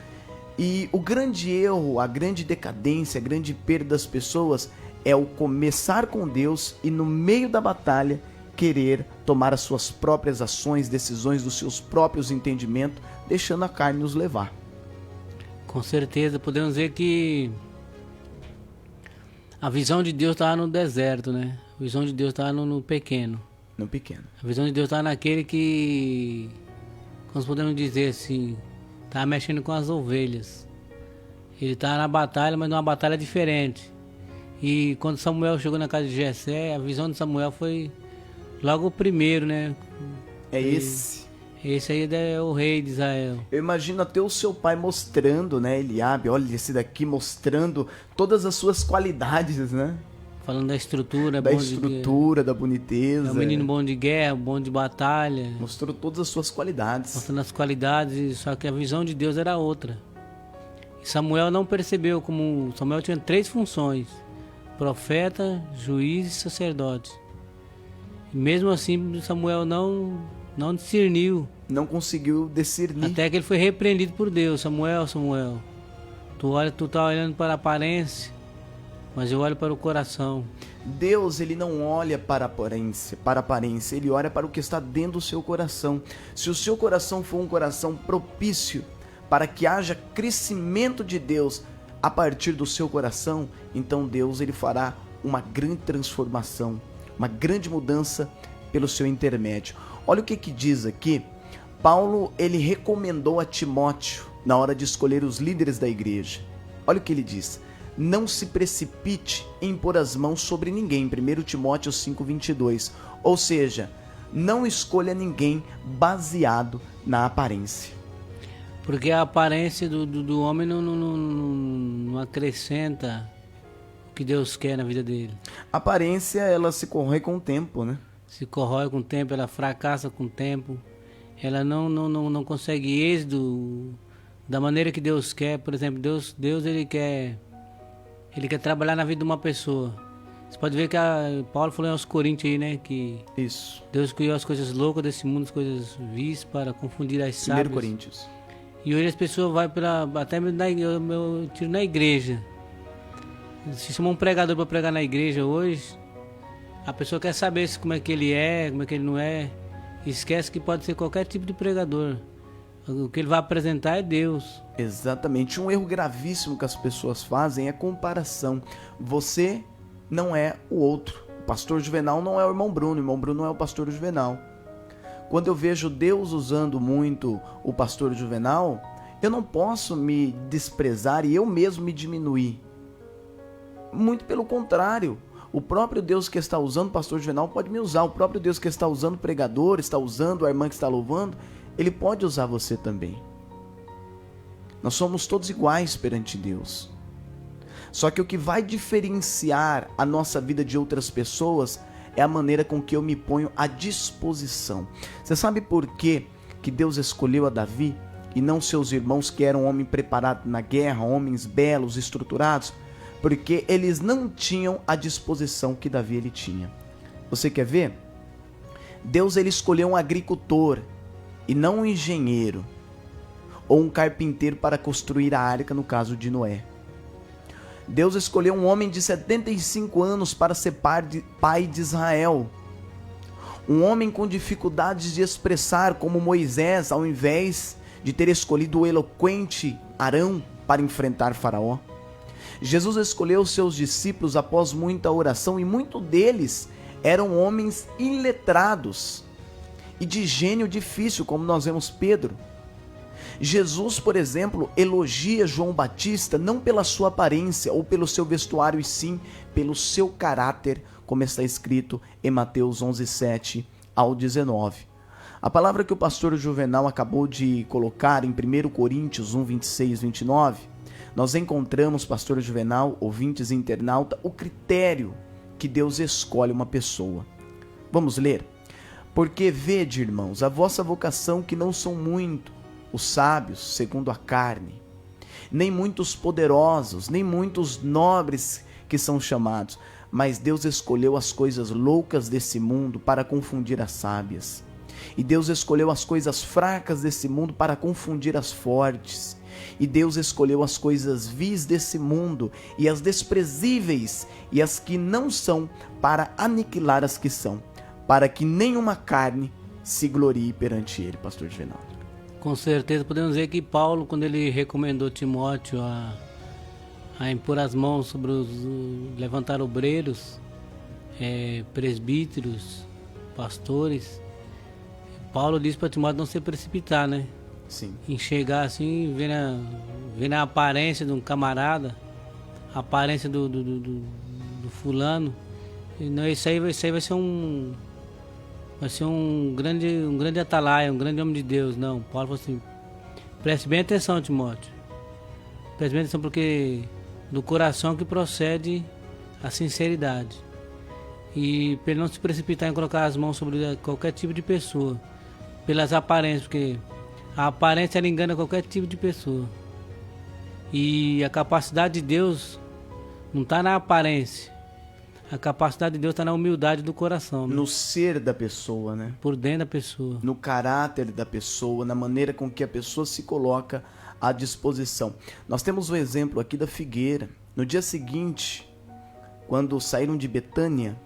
E o grande erro, a grande decadência, a grande perda das pessoas é o começar com Deus e no meio da batalha querer tomar as suas próprias ações, decisões dos seus próprios entendimentos, deixando a carne nos levar. Com certeza, podemos dizer que a visão de Deus está no deserto, né? A visão de Deus está no pequeno. No pequeno. A visão de Deus está naquele que, nós podemos dizer assim, está mexendo com as ovelhas. Ele está na batalha, mas numa batalha diferente. E quando Samuel chegou na casa de Jessé, a visão de Samuel foi logo o primeiro, né? Esse aí é o rei de Israel. Eu imagino até o seu pai mostrando, né, Eliabe, olha esse daqui, mostrando todas as suas qualidades, né? Falando da estrutura. Da boniteza. É um menino bom de guerra, bom de batalha. Mostrou todas as suas qualidades. Mostrando as qualidades, só que a visão de Deus era outra. E Samuel não percebeu como... Samuel tinha 3 funções: profeta, juiz e sacerdote. E mesmo assim, Samuel não discerniu. Não conseguiu discernir. Até que ele foi repreendido por Deus. Samuel, tu tá olhando para a aparência, mas eu olho para o coração. Deus, ele não olha para a aparência, ele olha para o que está dentro do seu coração. Se o seu coração for um coração propício para que haja crescimento de Deus a partir do seu coração, então Deus, ele fará uma grande transformação, uma grande mudança pelo seu intermédio. Olha o que diz aqui. Paulo, ele recomendou a Timóteo na hora de escolher os líderes da igreja. Olha o que ele diz: não se precipite em pôr as mãos sobre ninguém, 1 Timóteo 5:22. Ou seja, não escolha ninguém baseado na aparência. Porque a aparência do homem não acrescenta o que Deus quer na vida dele. A aparência, ela se corrói com o tempo, né? Se corrói com o tempo, ela fracassa com o tempo. Ela não consegue êxito da maneira que Deus quer. Por exemplo, Deus ele quer trabalhar na vida de uma pessoa. Você pode ver que Paulo falou aos Coríntios aí, né? Que isso. Deus criou as coisas loucas desse mundo, as coisas vis, para confundir as sábias. 1 Coríntios. E hoje as pessoas vão até eu tiro na igreja. Se chama um pregador para pregar na igreja hoje, a pessoa quer saber como é que ele é, como é que ele não é. Esquece que pode ser qualquer tipo de pregador. O que ele vai apresentar é Deus. Exatamente. Um erro gravíssimo que as pessoas fazem é comparação. Você não é o outro. O pastor Juvenal não é o irmão Bruno não é o pastor Juvenal. Quando eu vejo Deus usando muito o pastor Juvenal, eu não posso me desprezar e eu mesmo me diminuir. Muito pelo contrário. O próprio Deus que está usando o pastor Juvenal pode me usar. O próprio Deus que está usando o pregador, está usando a irmã que está louvando, ele pode usar você também. Nós somos todos iguais perante Deus. Só que o que vai diferenciar a nossa vida de outras pessoas é a maneira com que eu me ponho à disposição. Você sabe por que Deus escolheu a Davi e não seus irmãos que eram homens preparados na guerra, homens belos, estruturados? Porque eles não tinham a disposição que Davi ele tinha. Você quer ver? Deus ele escolheu um agricultor e não um engenheiro ou um carpinteiro para construir a arca, no caso de Noé. Deus escolheu um homem de 75 anos para ser pai de Israel. Um homem com dificuldades de expressar, como Moisés, ao invés de ter escolhido o eloquente Arão para enfrentar Faraó. Jesus escolheu seus discípulos após muita oração e muitos deles eram homens iletrados e de gênio difícil, como nós vemos Pedro. Jesus, por exemplo, elogia João Batista não pela sua aparência ou pelo seu vestuário, e sim pelo seu caráter, como está escrito em Mateus 11:7 ao 19. A palavra que o pastor Juvenal acabou de colocar em 1 Coríntios 1:26, 29, nós encontramos, pastor Juvenal, ouvintes e internauta, o critério que Deus escolhe uma pessoa. Vamos ler? Porque vede, irmãos, a vossa vocação, que não são muito os sábios segundo a carne, nem muitos poderosos, nem muitos nobres que são chamados, mas Deus escolheu as coisas loucas desse mundo para confundir as sábias. E Deus escolheu as coisas fracas desse mundo para confundir as fortes. E Deus escolheu as coisas vis desse mundo e as desprezíveis e as que não são, para aniquilar as que são, para que nenhuma carne se glorie perante ele, pastor Juvenal. Com certeza podemos dizer que Paulo, quando ele recomendou Timóteo a impor as mãos sobre levantar obreiros, presbíteros, pastores, Paulo disse para Timóteo não se precipitar, né? Sim. Enxergar assim, ver a aparência de um camarada, a aparência do fulano. E não, isso aí vai ser um grande atalaia, um grande homem de Deus. Não, Paulo falou assim: preste bem atenção, Timóteo. Preste bem atenção, porque do coração que procede a sinceridade. E para ele não se precipitar em colocar as mãos sobre qualquer tipo de pessoa, pelas aparências, porque a aparência ela engana qualquer tipo de pessoa. E a capacidade de Deus não está na aparência. A capacidade de Deus está na humildade do coração, né? No ser da pessoa, né? Por dentro da pessoa. No caráter da pessoa, na maneira com que a pessoa se coloca à disposição. Nós temos um exemplo aqui da figueira. No dia seguinte, quando saíram de Betânia,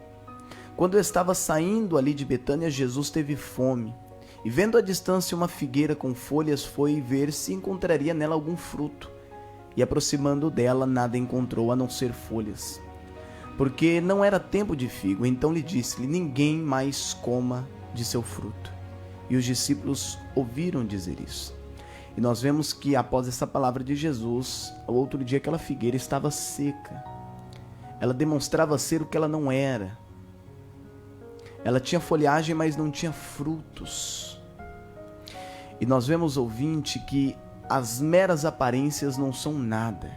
quando eu estava saindo ali de Betânia, Jesus teve fome. E vendo à distância uma figueira com folhas, foi ver se encontraria nela algum fruto. E aproximando dela, nada encontrou a não ser folhas, porque não era tempo de figo. Então lhe disse-lhe: ninguém mais coma de seu fruto. E os discípulos ouviram dizer isso. E nós vemos que após essa palavra de Jesus, ao outro dia aquela figueira estava seca. Ela demonstrava ser o que ela não era. Ela tinha folhagem, mas não tinha frutos. E nós vemos, ouvinte, que as meras aparências não são nada.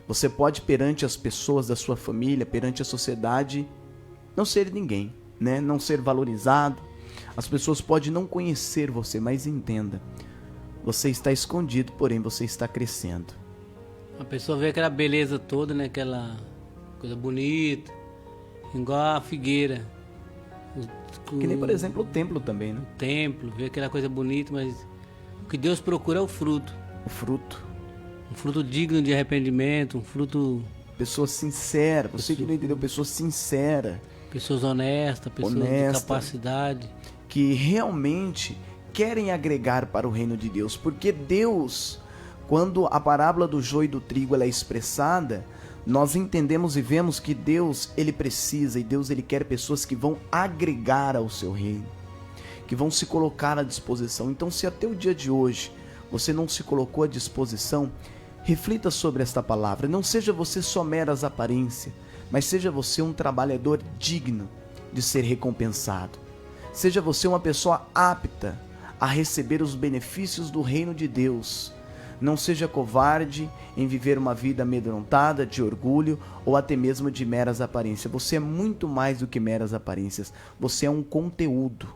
Você pode, perante as pessoas da sua família, perante a sociedade, não ser ninguém, né? Não ser valorizado. As pessoas podem não conhecer você, mas entenda, você está escondido, porém você está crescendo. A pessoa vê aquela beleza toda, né? Aquela coisa bonita, igual a figueira. Que nem, por exemplo, o templo também, né? O templo, vê aquela coisa bonita, mas o que Deus procura é o fruto. O fruto. Um fruto digno de arrependimento, um fruto... Pessoa sincera, você que não entendeu, pessoa sincera. Pessoas honestas, pessoas de capacidade. Que realmente querem agregar para o reino de Deus. Porque Deus, quando a parábola do joio e do trigo ela é expressada, nós entendemos e vemos que Deus, ele precisa, e Deus, ele quer pessoas que vão agregar ao seu reino, que vão se colocar à disposição. Então, se até o dia de hoje você não se colocou à disposição, Reflita sobre esta palavra. Não seja você só meras aparências, mas seja você um trabalhador digno de ser recompensado. Seja você uma pessoa apta a receber os benefícios do reino de Deus. Não seja covarde em viver uma vida amedrontada, de orgulho ou até mesmo de meras aparências. Você é muito mais do que meras aparências. Você é um conteúdo.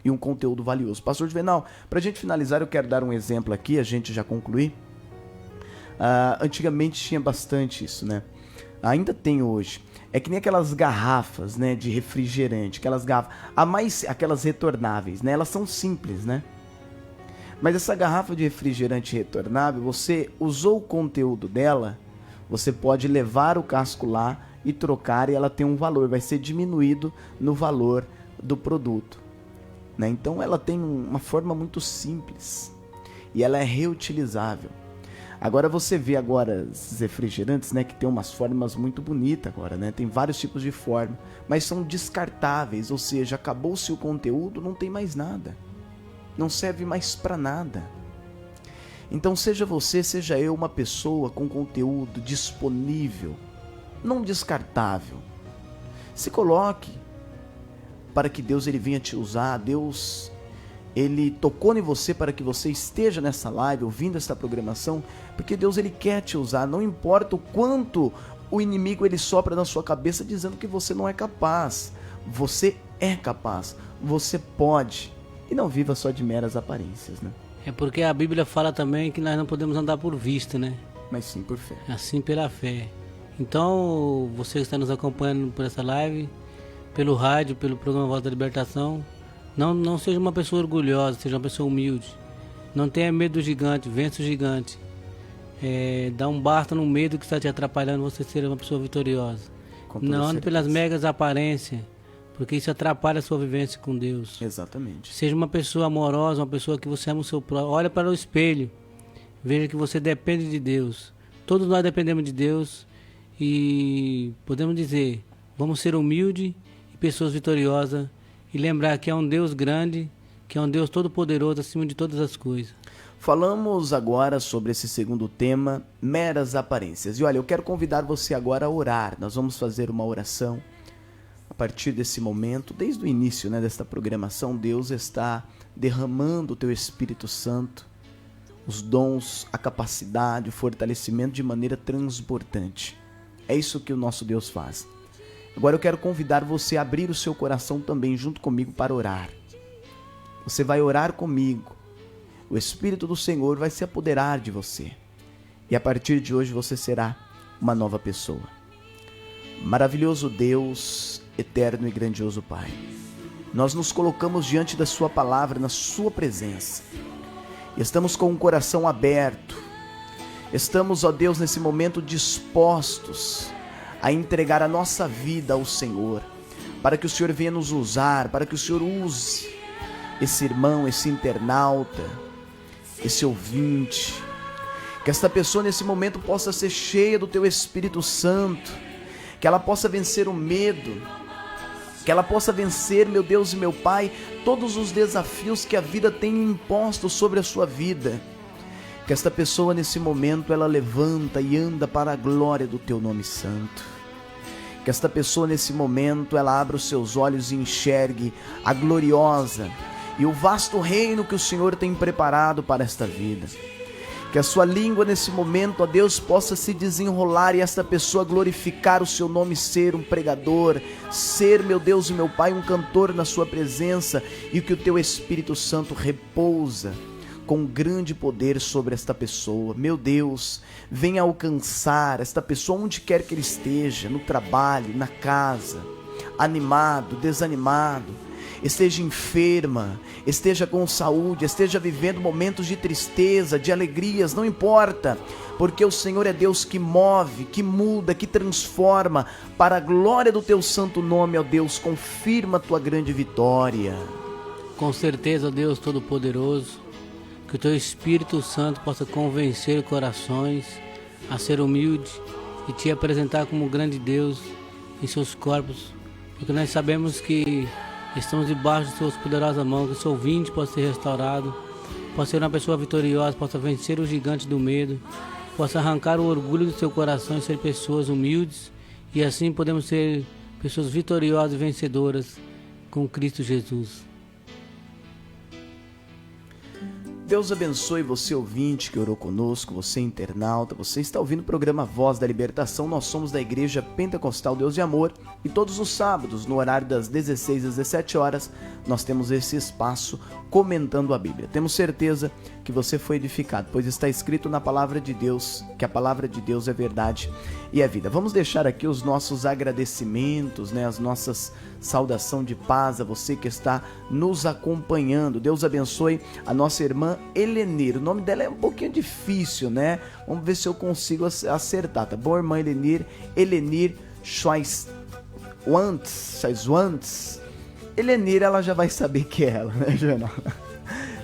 E um conteúdo valioso. Pastor Juvenal, para a gente finalizar, eu quero dar um exemplo aqui, a gente já concluir. Antigamente tinha bastante isso, né? Ainda tem hoje. É que nem aquelas garrafas, né, de refrigerante, aquelas garrafas, aquelas retornáveis, né? Elas são simples, né? Mas essa garrafa de refrigerante retornável, você usou o conteúdo dela, você pode levar o casco lá e trocar e ela tem um valor, vai ser diminuído no valor do produto, né? Então ela tem uma forma muito simples e ela é reutilizável. Agora você vê agora esses refrigerantes, né, que tem umas formas muito bonitas agora, né? Tem vários tipos de forma, mas são descartáveis, ou seja, acabou-se o conteúdo, não tem mais nada. Não serve mais para nada. Então seja você, seja eu uma pessoa com conteúdo disponível, não descartável. Se coloque para que Deus ele venha te usar. Deus ele tocou em você para que você esteja nessa live, ouvindo esta programação, porque Deus ele quer te usar, não importa o quanto o inimigo ele sopra na sua cabeça dizendo que você não é capaz. Você é capaz, você pode, e não viva só de meras aparências, né? É porque a Bíblia fala também que nós não podemos andar por vista, né? Mas sim por fé. Assim pela fé. Então, você que está nos acompanhando por essa live, pelo rádio, pelo programa Voz da Libertação, não seja uma pessoa orgulhosa, seja uma pessoa humilde. Não tenha medo do gigante, vença o gigante. Dá um basta no medo que está te atrapalhando você ser uma pessoa vitoriosa. Não ande pelas megas aparências, porque isso atrapalha a sua vivência com Deus. Exatamente. Seja uma pessoa amorosa, uma pessoa que você ama o seu próximo. Olha para o espelho, veja que você depende de Deus. Todos nós dependemos de Deus e podemos dizer, vamos ser humildes e pessoas vitoriosas e lembrar que é um Deus grande, que é um Deus todo-poderoso acima de todas as coisas. Falamos agora sobre esse segundo tema, meras aparências. E olha, eu quero convidar você agora a orar. Nós vamos fazer uma oração. A partir desse momento, desde o início, né, desta programação, Deus está derramando o teu Espírito Santo, os dons, a capacidade, o fortalecimento de maneira transbordante. É isso que o nosso Deus faz. Agora eu quero convidar você a abrir o seu coração também junto comigo para orar. Você vai orar comigo. O Espírito do Senhor vai se apoderar de você. E a partir de hoje você será uma nova pessoa. Maravilhoso Deus, eterno e grandioso Pai. Nós nos colocamos diante da sua palavra, na sua presença. Estamos com o coração aberto. Estamos, ó Deus, nesse momento dispostos a entregar a nossa vida ao Senhor, para que o Senhor venha nos usar, para que o Senhor use esse irmão, esse internauta, esse ouvinte, que esta pessoa nesse momento possa ser cheia do teu Espírito Santo, que ela possa vencer o medo, que ela possa vencer, meu Deus e meu Pai, todos os desafios que a vida tem imposto sobre a sua vida. Que esta pessoa nesse momento ela levanta e anda para a glória do teu nome santo. Que esta pessoa nesse momento ela abra os seus olhos e enxergue a gloriosa e o vasto reino que o Senhor tem preparado para esta vida. Que a sua língua nesse momento, ó Deus, possa se desenrolar e esta pessoa glorificar o seu nome, ser um pregador, ser, meu Deus e meu Pai, um cantor na sua presença, e que o teu Espírito Santo repousa com grande poder sobre esta pessoa. Meu Deus, venha alcançar esta pessoa onde quer que ele esteja, no trabalho, na casa, animado, desanimado, esteja enferma, esteja com saúde, esteja vivendo momentos de tristeza, de alegrias, não importa, porque o Senhor é Deus que move, que muda, que transforma, para a glória do teu santo nome, ó Deus, confirma a tua grande vitória. Com certeza, Deus Todo-Poderoso, que o teu Espírito Santo possa convencer corações a ser humilde e te apresentar como grande Deus em seus corpos, porque nós sabemos que estamos debaixo de suas poderosas mãos, que o seu ouvinte possa ser restaurado, possa ser uma pessoa vitoriosa, possa vencer o gigante do medo, possa arrancar o orgulho do seu coração e ser pessoas humildes, e assim podemos ser pessoas vitoriosas e vencedoras com Cristo Jesus. Deus abençoe você, ouvinte, que orou conosco, você internauta, você está ouvindo o programa Voz da Libertação. Nós somos da Igreja Pentecostal Deus de Amor e todos os sábados, no horário das 16 às 17 horas, nós temos esse espaço comentando a Bíblia. Temos certeza que você foi edificado, pois está escrito na Palavra de Deus, que a Palavra de Deus é verdade e é vida. Vamos deixar aqui os nossos agradecimentos, as nossas saudação de paz a você que está nos acompanhando. Deus abençoe a nossa irmã Helenir. O nome dela é um pouquinho difícil, Vamos ver se eu consigo acertar, tá bom, irmã Helenir? Helenir Schweizwantz. Helenir, ela já vai saber que é ela, Joana?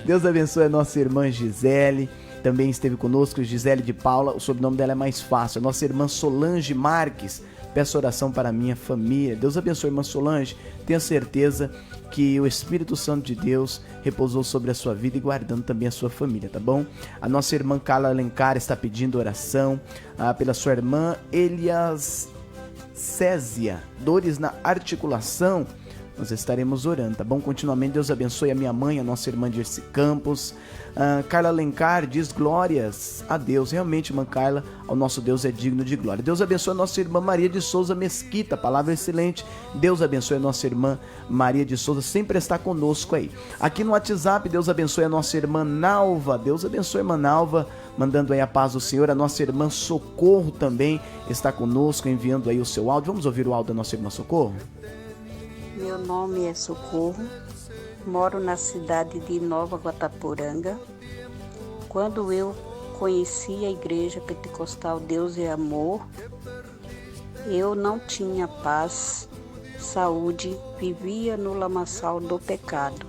Deus abençoe a nossa irmã Gisele. Também esteve conosco, Gisele de Paula. O sobrenome dela é mais fácil. A nossa irmã Solange Marques. Peço oração para a minha família. Deus abençoe, irmã Solange. Tenha certeza que o Espírito Santo de Deus repousou sobre a sua vida e guardando também a sua família, tá bom? A nossa irmã Carla Alencar está pedindo oração pela sua irmã Elias Césia. Dores na articulação. Nós estaremos orando, tá bom? Continuamente, Deus abençoe a minha mãe, a nossa irmã Dirce Campos. Carla Alencar diz glórias a Deus. Realmente, irmã Carla, ao nosso Deus é digno de glória. Deus abençoe a nossa irmã Maria de Souza Mesquita, palavra excelente. Deus abençoe a nossa irmã Maria de Souza, sempre está conosco aí. Aqui no WhatsApp, Deus abençoe a nossa irmã Nalva. Deus abençoe a irmã Nalva, mandando aí a paz do Senhor. A nossa irmã Socorro também está conosco, enviando aí o seu áudio. Vamos ouvir o áudio da nossa irmã Socorro? Meu nome é Socorro, moro na cidade de Nova Guataporanga. Quando eu conheci a Igreja Pentecostal Deus é Amor, eu não tinha paz, saúde, vivia no lamaçal do pecado.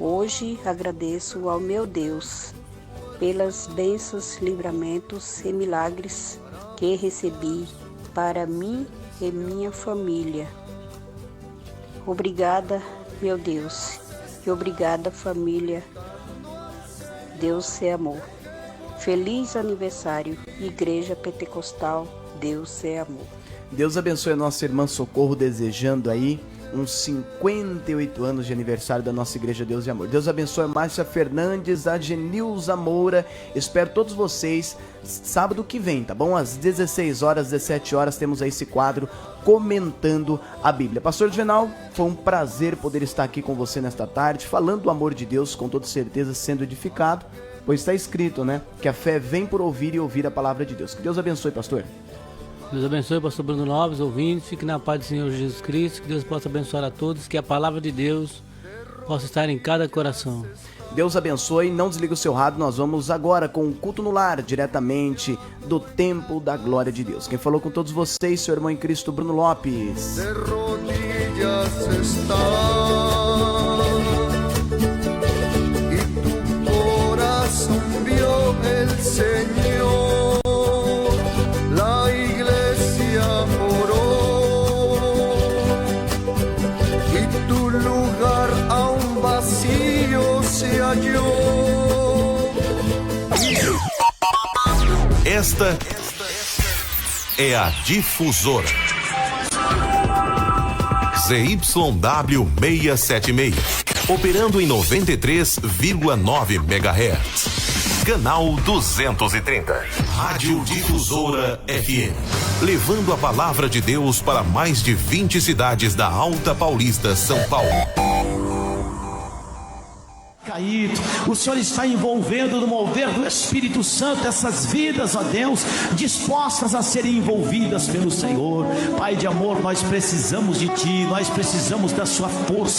Hoje agradeço ao meu Deus pelas bênçãos, livramentos e milagres que recebi para mim e minha família. Obrigada, meu Deus, e obrigada, família. Deus é amor. Feliz aniversário, Igreja Pentecostal, Deus é amor. Deus abençoe a nossa irmã Socorro, desejando aí uns 58 anos de aniversário da nossa Igreja Deus de Amor. Deus abençoe a Márcia Fernandes, a Genilza Moura. Espero todos vocês sábado que vem, tá bom? Às 16 horas, 17 horas, temos aí esse quadro comentando a Bíblia. Pastor Juvenal, foi um prazer poder estar aqui com você nesta tarde, falando do amor de Deus, com toda certeza sendo edificado, pois está escrito, que a fé vem por ouvir e ouvir a palavra de Deus. Que Deus abençoe, pastor. Deus abençoe, pastor Bruno Lopes, ouvintes, fique na paz do Senhor Jesus Cristo, que Deus possa abençoar a todos, que a palavra de Deus possa estar em cada coração. Deus abençoe, não desliga o seu rádio, nós vamos agora com o culto no lar, diretamente do Templo da Glória de Deus. Quem falou com todos vocês, seu irmão em Cristo, Bruno Lopes. De rodillas está, y tu corazón vio el Señor, la iglesia oró, y tu lugar aún vacío se halló. Esta é a Difusora ZYW 676, operando em 93,9 MHz. Canal 230. Rádio Difusora FM. Levando a palavra de Deus para mais de 20 cidades da Alta Paulista, São Paulo. Caído, o Senhor está envolvendo no mover do Espírito Santo essas vidas, ó Deus, dispostas a serem envolvidas pelo Senhor. Pai de amor, nós precisamos de Ti, nós precisamos da Sua força.